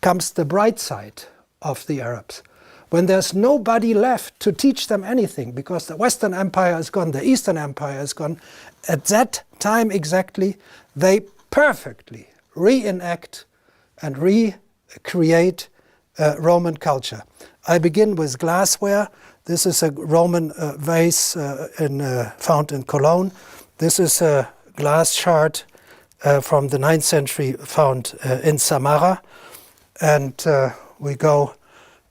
comes the bright side of the Arabs. When there's nobody left to teach them anything, because the Western Empire is gone, the Eastern Empire is gone, at that time exactly, they perfectly reenact and recreate Roman culture. I begin with glassware. This is a Roman vase found in Cologne. This is a glass shard from the 9th century found in Samarra. And we go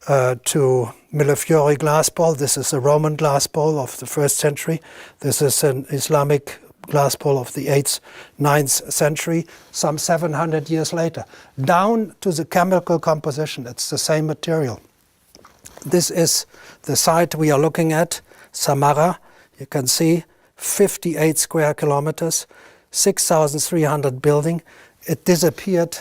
to Millefiori glass bowl. This is a Roman glass bowl of the 1st century. This is an Islamic glass bowl of the 8th, 9th century, some 700 years later. Down to the chemical composition, it's the same material. This is the site we are looking at, Samarra. You can see 58 square kilometers, 6,300 building. It disappeared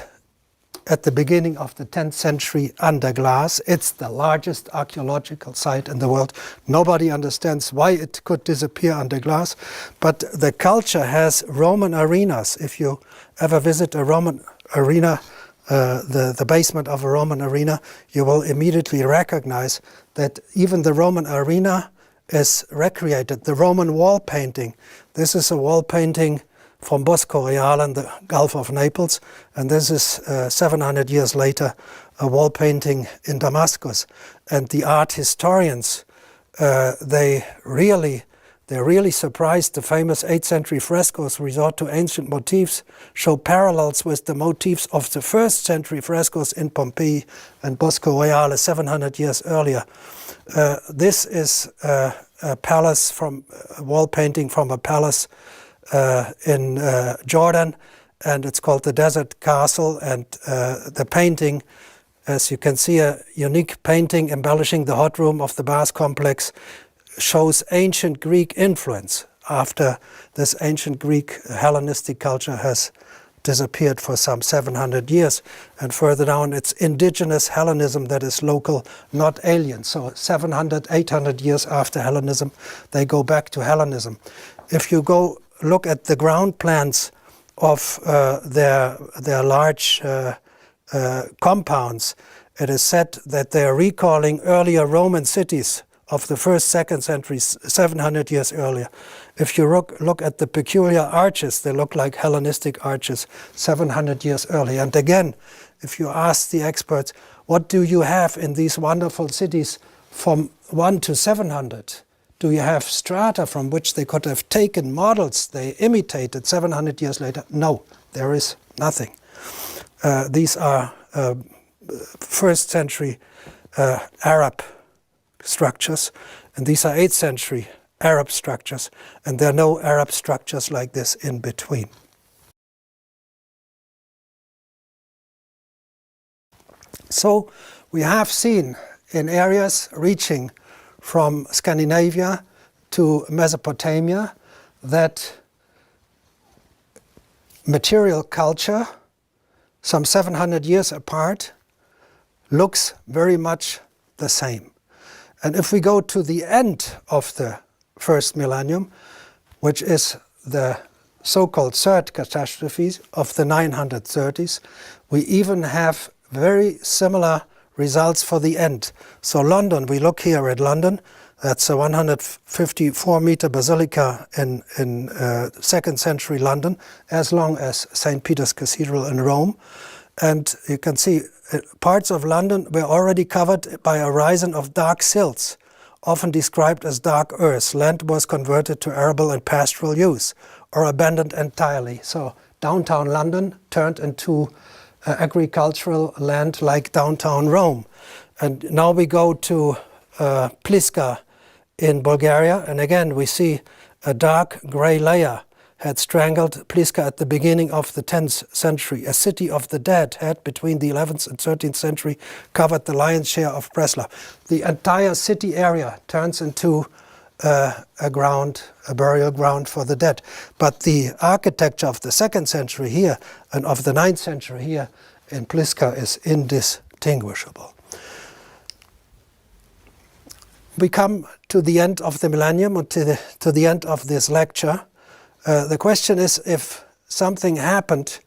at the beginning of the 10th century under glass. It's the largest archaeological site in the world. Nobody understands why it could disappear under glass, but the culture has Roman arenas. If you ever visit a Roman arena, the basement of a Roman arena, you will immediately recognize that even the Roman arena is recreated. The Roman wall painting, this is a wall painting from Bosco Reale in the Gulf of Naples, and this is 700 years later a wall painting in Damascus. And the art historians, they really surprised. The famous 8th century frescoes resort to ancient motifs, show parallels with the motifs of the 1st century frescoes in Pompeii and Bosco Reale 700 years earlier. This is a palace from a wall painting from a palace in Jordan, and it's called the Desert Castle. And the painting, as you can see, a unique painting embellishing the hot room of the bath complex, shows ancient Greek influence after this ancient Greek Hellenistic culture has disappeared for some 700 years. And further down, it's indigenous Hellenism that is local, not alien. So 700, 800 years after Hellenism, they go back to Hellenism. If you go look at the ground plans of their large compounds, it is said that they are recalling earlier Roman cities of the 1st, 2nd centuries, 700 years earlier. If you look at the peculiar arches, they look like Hellenistic arches 700 years earlier. And again, if you ask the experts, what do you have in these wonderful cities from 1 to 700? Do you have strata from which they could have taken models they imitated 700 years later? No, there is nothing. These are 1st century Arab structures, and these are 8th century Arab structures, and there are no Arab structures like this in between. So we have seen in areas reaching from Scandinavia to Mesopotamia that material culture, some 700 years apart, looks very much the same. And if we go to the end of the 1st millennium, which is the so-called 3rd catastrophe of the 930s, we even have very similar results for the end. So London, we look here at London, that's a 154-meter basilica in 2nd century London, as long as St. Peter's Cathedral in Rome. And you can see parts of London were already covered by a horizon of dark silts, often described as dark earth. Land was converted to arable and pastoral use, or abandoned entirely. So downtown London turned into agricultural land like downtown Rome. And now we go to Pliska in Bulgaria, and again we see a dark gray layer had strangled Pliska at the beginning of the 10th century. A city of the dead had, between the 11th and 13th century, covered the lion's share of Preslav. The entire city area turns into a burial ground for the dead. But the architecture of the 2nd century here and of the 9th century here in Pliska is indistinguishable. We come to the end of the millennium, or to the end of this lecture. The question is if something happened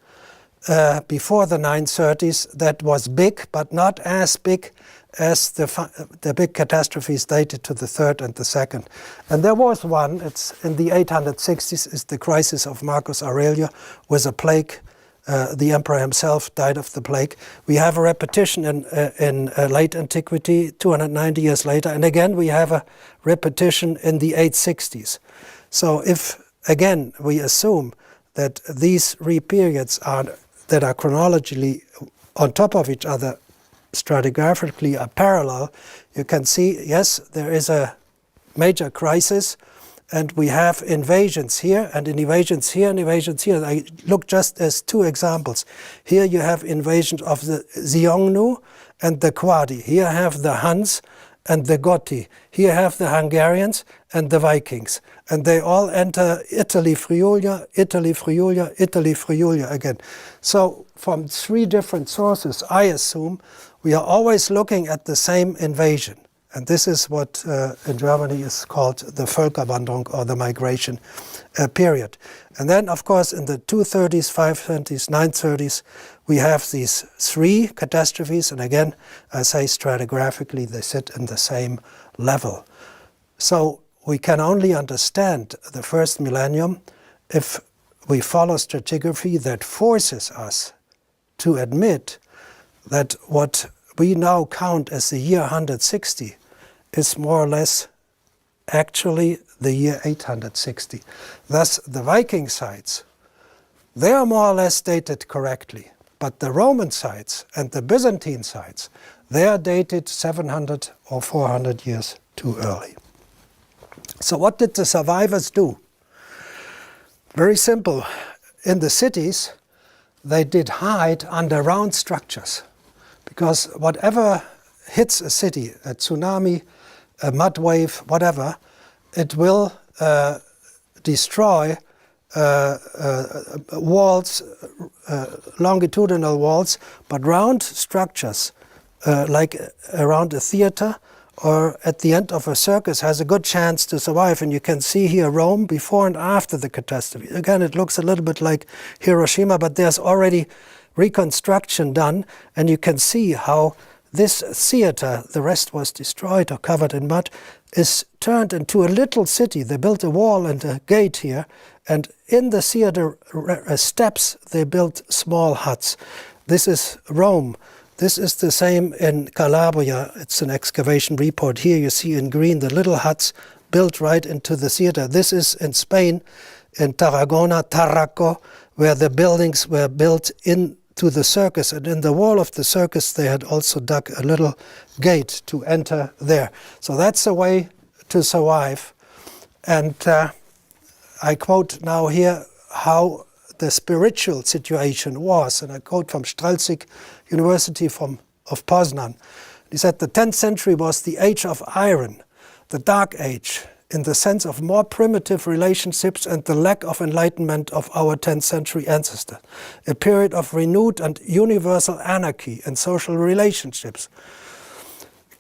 before the 930s that was big, but not as big as the big catastrophes dated to the 3rd and the 2nd. And there was one, it's in the 860s, is the crisis of Marcus Aurelius with a plague. The emperor himself died of the plague. We have a repetition in late antiquity, 290 years later, and again we have a repetition in the 860s. So if, again, we assume that these three periods that are chronologically on top of each other, stratigraphically are parallel, you can see, yes, there is a major crisis, and we have invasions here, and invasions here, and invasions here. I look just as two examples. Here you have invasions of the Xiongnu and the Quadi. Here I have the Huns and the Goti. Here I have the Hungarians and the Vikings. And they all enter Italy, Friulia, Italy, Friulia, Italy, Friulia again. So from three different sources, I assume, we are always looking at the same invasion. And this is what in Germany is called the Völkerwanderung, or the migration period. And then, of course, in the 230s, 530s, 930s, we have these three catastrophes. And again, I say stratigraphically, they sit in the same level. So we can only understand the first millennium if we follow stratigraphy that forces us to admit that what we now count as the year 160 is more or less actually the year 860. Thus, the Viking sites, they are more or less dated correctly. But the Roman sites and the Byzantine sites, they are dated 700 or 400 years too early. So what did the survivors do? Very simple. In the cities, they did hide under round structures. Because whatever hits a city, a tsunami, a mud wave, whatever, it will destroy walls, longitudinal walls, but round structures, like around a theater or at the end of a circus, has a good chance to survive. And you can see here Rome before and after the catastrophe. Again, it looks a little bit like Hiroshima, but there's already reconstruction done, and you can see how this theater, the rest was destroyed or covered in mud, is turned into a little city. They built a wall and a gate here, and in the theater steps they built small huts. This is Rome. This is the same in Calabria. It's an excavation report. Here you see in green the little huts built right into the theater. This is in Spain, in Tarragona, Tarraco, where the buildings were built into the circus. And in the wall of the circus they had also dug a little gate to enter there. So that's a way to survive. And I quote now here how the spiritual situation was, and I quote from Streltsik University of Poznan. He said the 10th century was the age of iron, the dark age, in the sense of more primitive relationships and the lack of enlightenment of our 10th century ancestors. A period of renewed and universal anarchy in social relationships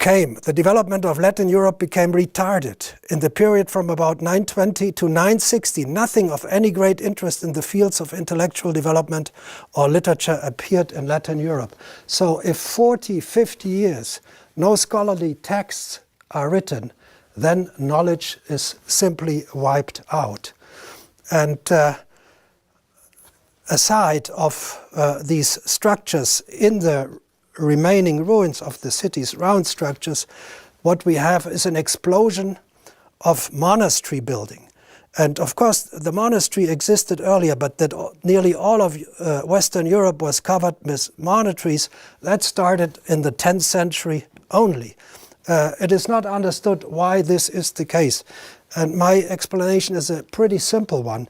came. The development of Latin Europe became retarded. In the period from about 920 to 960, nothing of any great interest in the fields of intellectual development or literature appeared in Latin Europe. So if 40, 50 years no scholarly texts are written, then knowledge is simply wiped out. And aside of these structures in the remaining ruins of the cities, round structures, what we have is an explosion of monastery building. And of course the monastery existed earlier, but that nearly all of Western Europe was covered with monasteries. That started in the 10th century only. It is not understood why this is the case. And my explanation is a pretty simple one.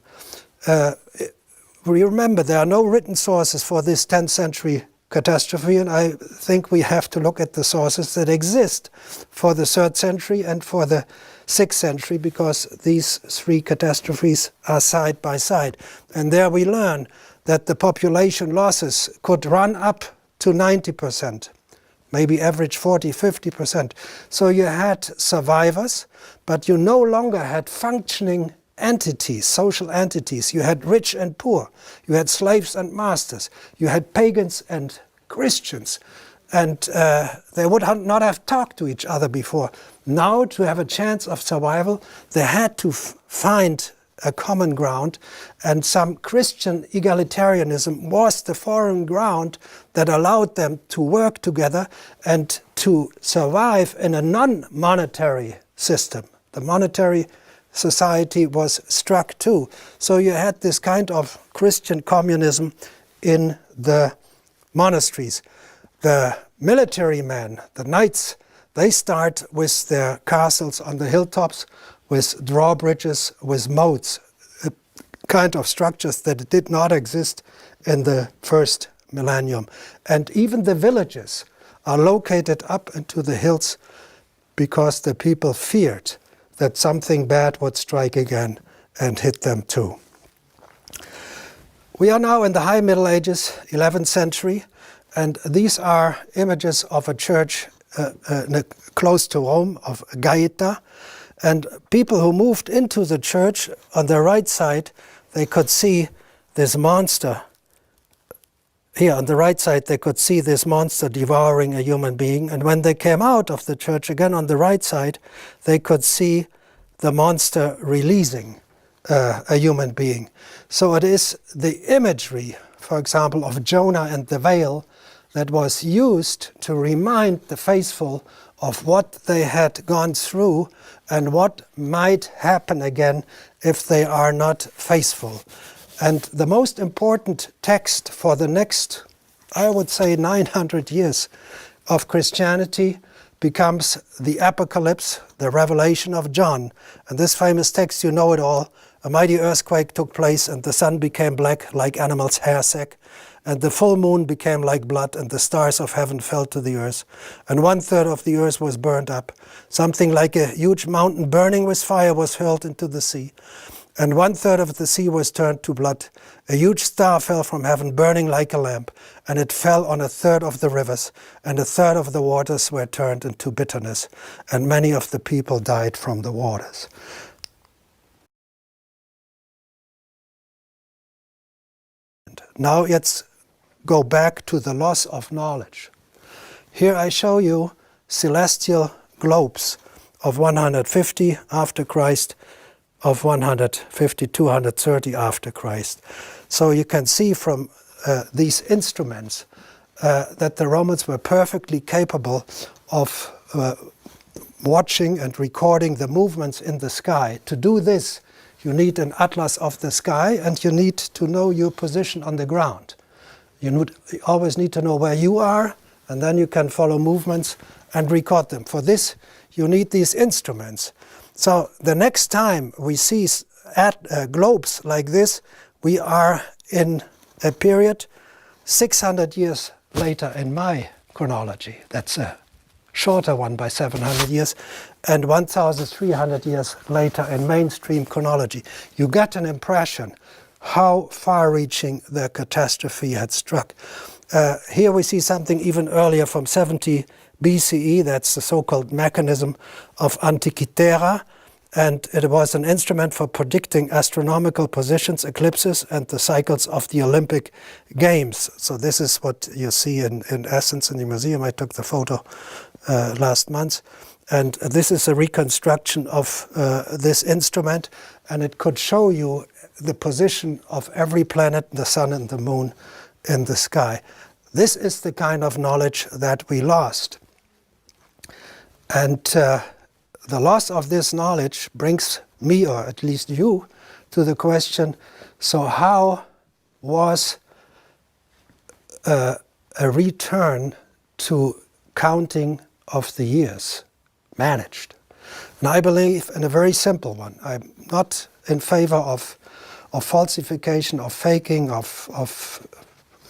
Remember, there are no written sources for this 10th century catastrophe, and I think we have to look at the sources that exist for the 3rd century and for the 6th century, because these three catastrophes are side by side. And there we learn that the population losses could run up to 90%, maybe average 40, 50%. So you had survivors, but you no longer had functioning entities, social entities. You had rich and poor. You had slaves and masters. You had pagans and Christians. And they would not have talked to each other before. Now, to have a chance of survival, they had to find a common ground, and some Christian egalitarianism was the foreign ground that allowed them to work together and to survive in a non-monetary system. The monetary society was struck too. So you had this kind of Christian communism in the monasteries. The military men, the knights, they start with their castles on the hilltops, with drawbridges, with moats, kind of structures that did not exist in the first millennium. And even the villages are located up into the hills because the people feared that something bad would strike again and hit them too. We are now in the High Middle Ages, 11th century, and these are images of a church close to Rome, of Gaeta. And people who moved into the church, on the right side, they could see this monster. Here on the right side, they could see this monster devouring a human being. And when they came out of the church, again on the right side, they could see the monster releasing a human being. So it is the imagery, for example, of Jonah and the whale that was used to remind the faithful of what they had gone through and what might happen again if they are not faithful. And the most important text for the next, I would say, 900 years of Christianity becomes the Apocalypse, the Revelation of John. And this famous text, you know it all. A mighty earthquake took place, and the sun became black like animal's hair sack, and the full moon became like blood, and the stars of heaven fell to the earth, and 1/3 of the earth was burned up. Something like a huge mountain burning with fire was hurled into the sea, and 1/3 of the sea was turned to blood. A huge star fell from heaven, burning like a lamp, and it fell on 1/3 of the rivers, and 1/3 of the waters were turned into bitterness, and many of the people died from the waters. Now let's go back to the loss of knowledge. Here I show you celestial globes of 150 after Christ, of 150, 230 after Christ. So you can see from these instruments that the Romans were perfectly capable of watching and recording the movements in the sky. To do this, you need an atlas of the sky, and you need to know your position on the ground. You always need to know where you are, and then you can follow movements and record them. For this, you need these instruments. So the next time we see globes like this, we are in a period 600 years later in my chronology. That's a shorter one by 700 years, and 1,300 years later in mainstream chronology. You get an impression how far-reaching the catastrophe had struck. Here we see something even earlier from 70 BCE, that's the so-called mechanism of Antikythera, and it was an instrument for predicting astronomical positions, eclipses, and the cycles of the Olympic Games. So this is what you see in essence in the museum. I took the photo last month. And this is a reconstruction of this instrument, and it could show you the position of every planet, the sun and the moon in the sky. This is the kind of knowledge that we lost. And the loss of this knowledge brings me, or at least you, to the question, so how was a return to counting of the years managed? And I believe in a very simple one. I'm not in favor of falsification, of faking, of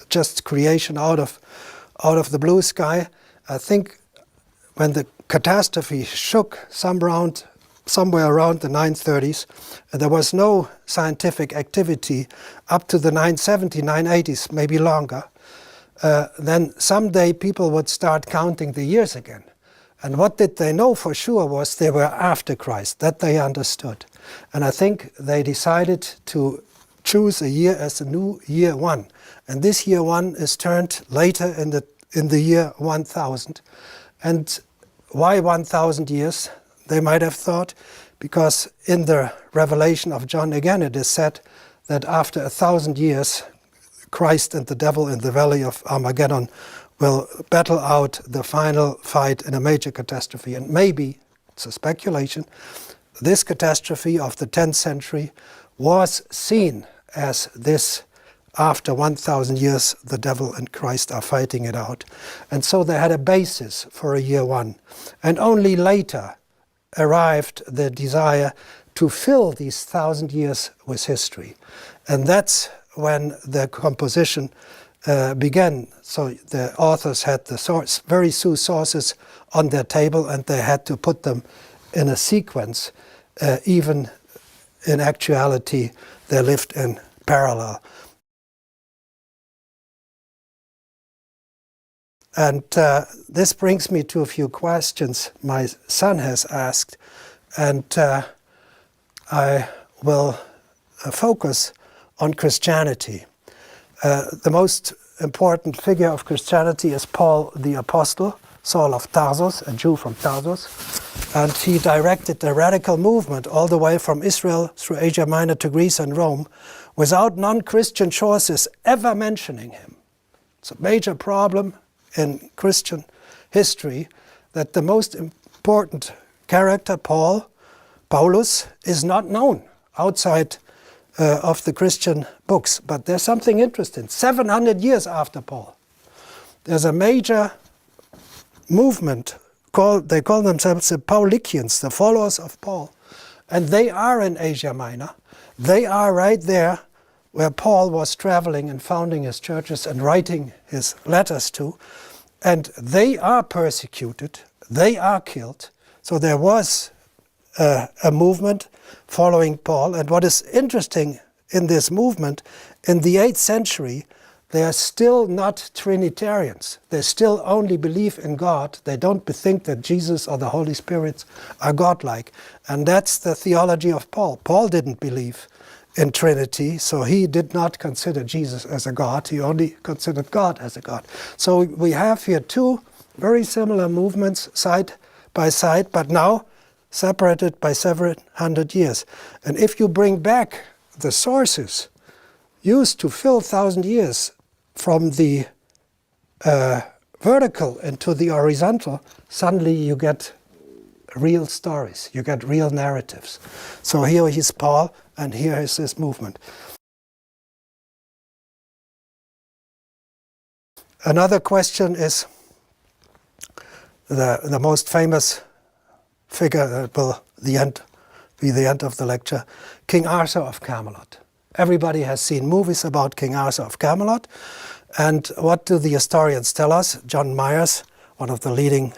just creation out of the blue sky. I think when the catastrophe shook somewhere around the 930s, there was no scientific activity up to the 970s, 980s, maybe longer. Then someday people would start counting the years again. And what did they know for sure was they were after Christ, that they understood. And I think they decided to choose a year as a new year one. And this year one is turned later in the year 1000. And why 1000 years? They might have thought, because in the Revelation of John again it is said that after 1,000 years Christ and the devil in the valley of Armageddon will battle out the final fight in a major catastrophe. And maybe, it's a speculation, this catastrophe of the 10th century was seen as this, after 1,000 years, the devil and Christ are fighting it out. And so they had a basis for a year one. And only later arrived the desire to fill these 1,000 years with history. And that's when the composition began. So the authors had the very few sources on their table, and they had to put them in a sequence. Even in actuality, they lived in parallel. And this brings me to a few questions my son has asked, and I will focus on Christianity. The most important figure of Christianity is Paul the Apostle, Saul of Tarsus, a Jew from Tarsus, and he directed a radical movement all the way from Israel through Asia Minor to Greece and Rome without non-Christian sources ever mentioning him. It's a major problem in Christian history that the most important character, Paulus, is not known outside of the Christian books. But there's something interesting. 700 years after Paul, there's a major movement they call themselves the Paulicians, the followers of Paul. And they are in Asia Minor. They are right there where Paul was traveling and founding his churches and writing his letters to. And they are persecuted. They are killed. So there was a movement following Paul. And what is interesting in this movement, in the 8th century, they are still not Trinitarians. They still only believe in God. They don't think that Jesus or the Holy Spirit are godlike. And that's the theology of Paul. Paul didn't believe in Trinity, so he did not consider Jesus as a God. He only considered God as a God. So we have here two very similar movements side by side, but now separated by several hundred years. And if you bring back the sources used to fill 1,000 years from the vertical into the horizontal, suddenly you get real stories, you get real narratives. So here is Paul, and here is this movement. Another question is the most famous figure that will be the end of the lecture, King Arthur of Camelot. Everybody has seen movies about King Arthur of Camelot. And what do the historians tell us? John Myers, one of the leading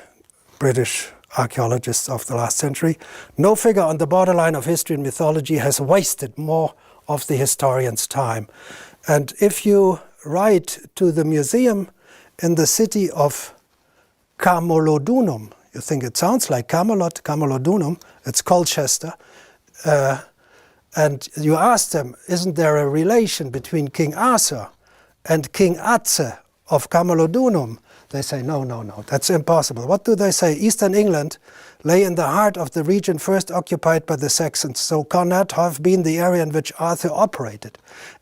British archaeologists of the last century, no figure on the borderline of history and mythology has wasted more of the historian's time. And if you write to the museum in the city of Camulodunum, you think it sounds like Camelot, Camulodunum, it's Colchester, and you ask them, isn't there a relation between King Arthur and King Atze of Camulodunum? They say, no, that's impossible. What do they say? Eastern England lay in the heart of the region first occupied by the Saxons, so cannot have been the area in which Arthur operated.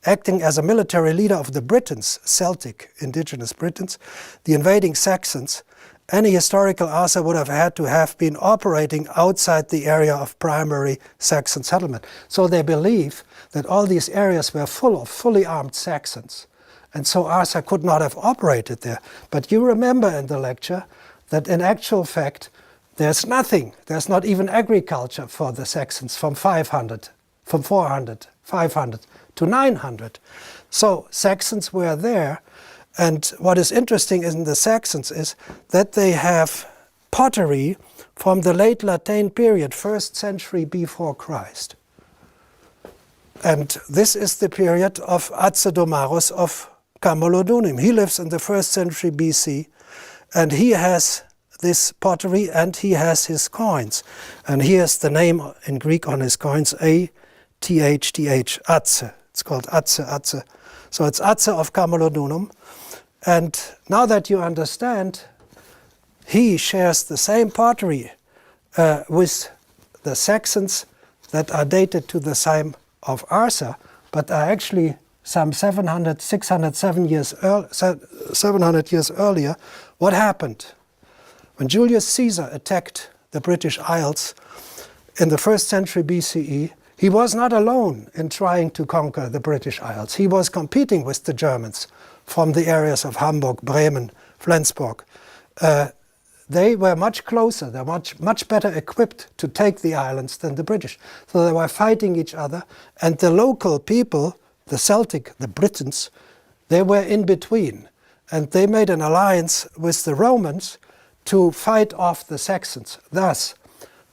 Acting as a military leader of the Britons, Celtic, indigenous Britons, the invading Saxons, any historical Arthur would have had to have been operating outside the area of primary Saxon settlement. So they believe that all these areas were full of fully armed Saxons. And so Arthur could not have operated there. But you remember in the lecture that in actual fact, there's nothing. There's not even agriculture for the Saxons from 400, 500 to 900. So Saxons were there. And what is interesting in the Saxons is that they have pottery from the late Latine period, 1st century before Christ. And this is the period of Atzedomarus of Camulodunum. He lives in the 1st century BC, and he has this pottery and he has his coins. And here's the name in Greek on his coins, A-T-H-T-H, Atze. It's called Atze. So it's Atze of Camulodunum. And now that you understand, he shares the same pottery with the Saxons that are dated to the time of Arthur, but are actually some 700 years earlier. What happened? When Julius Caesar attacked the British Isles in the 1st century BCE, he was not alone in trying to conquer the British Isles. He was competing with the Germans from the areas of Hamburg, Bremen, Flensburg. They were much closer, they were much better equipped to take the islands than the British. So they were fighting each other, and the local people, the Celtic, the Britons, they were in between. And they made an alliance with the Romans to fight off the Saxons. Thus,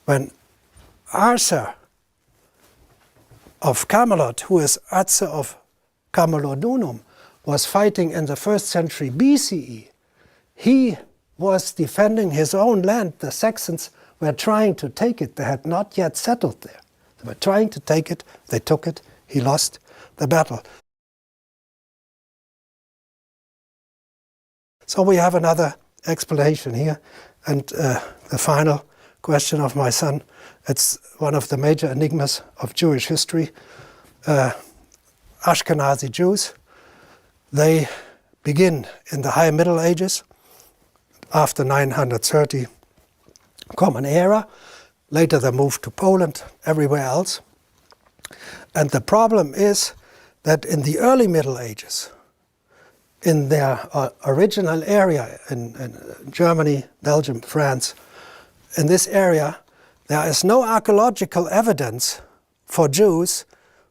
when Arthur of Camelot, who is Atze of Camulodunum, was fighting in the 1st century BCE, he was defending his own land. The Saxons were trying to take it. They had not yet settled there. They were trying to take it. They took it. He lost the battle. So we have another explanation here. And the final question of my son, it's one of the major enigmas of Jewish history. Ashkenazi Jews, they begin in the High Middle Ages, after 930 Common Era. Later they moved to Poland, everywhere else. And the problem is that in the early Middle Ages, in their original area in Germany, Belgium, France, in this area, there is no archaeological evidence for Jews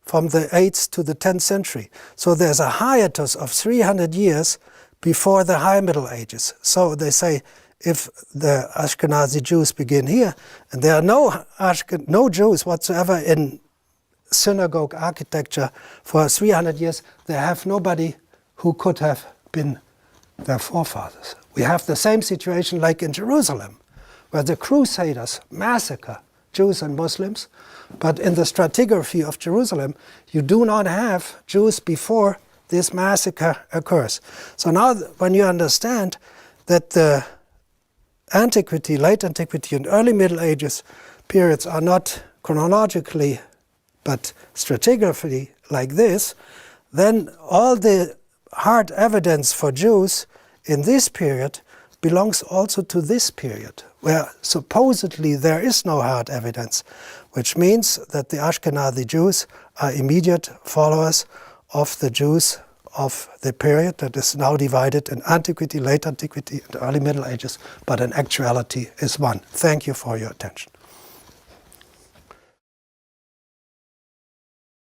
from the 8th to the 10th century. So there's a hiatus of 300 years before the High Middle Ages. So they say if the Ashkenazi Jews begin here, and there are no Jews whatsoever in synagogue architecture for 300 years, they have nobody who could have been their forefathers. We have the same situation like in Jerusalem, where the Crusaders massacre Jews and Muslims, but in the stratigraphy of Jerusalem, you do not have Jews before this massacre occurs. So now when you understand that the Antiquity, late Antiquity, and early Middle Ages periods are not chronologically but stratigraphically like this, then all the hard evidence for Jews in this period belongs also to this period, where supposedly there is no hard evidence, which means that the Ashkenazi Jews are immediate followers of the Jews of the period that is now divided in Antiquity, late Antiquity, and early Middle Ages, but in actuality is one. Thank you for your attention.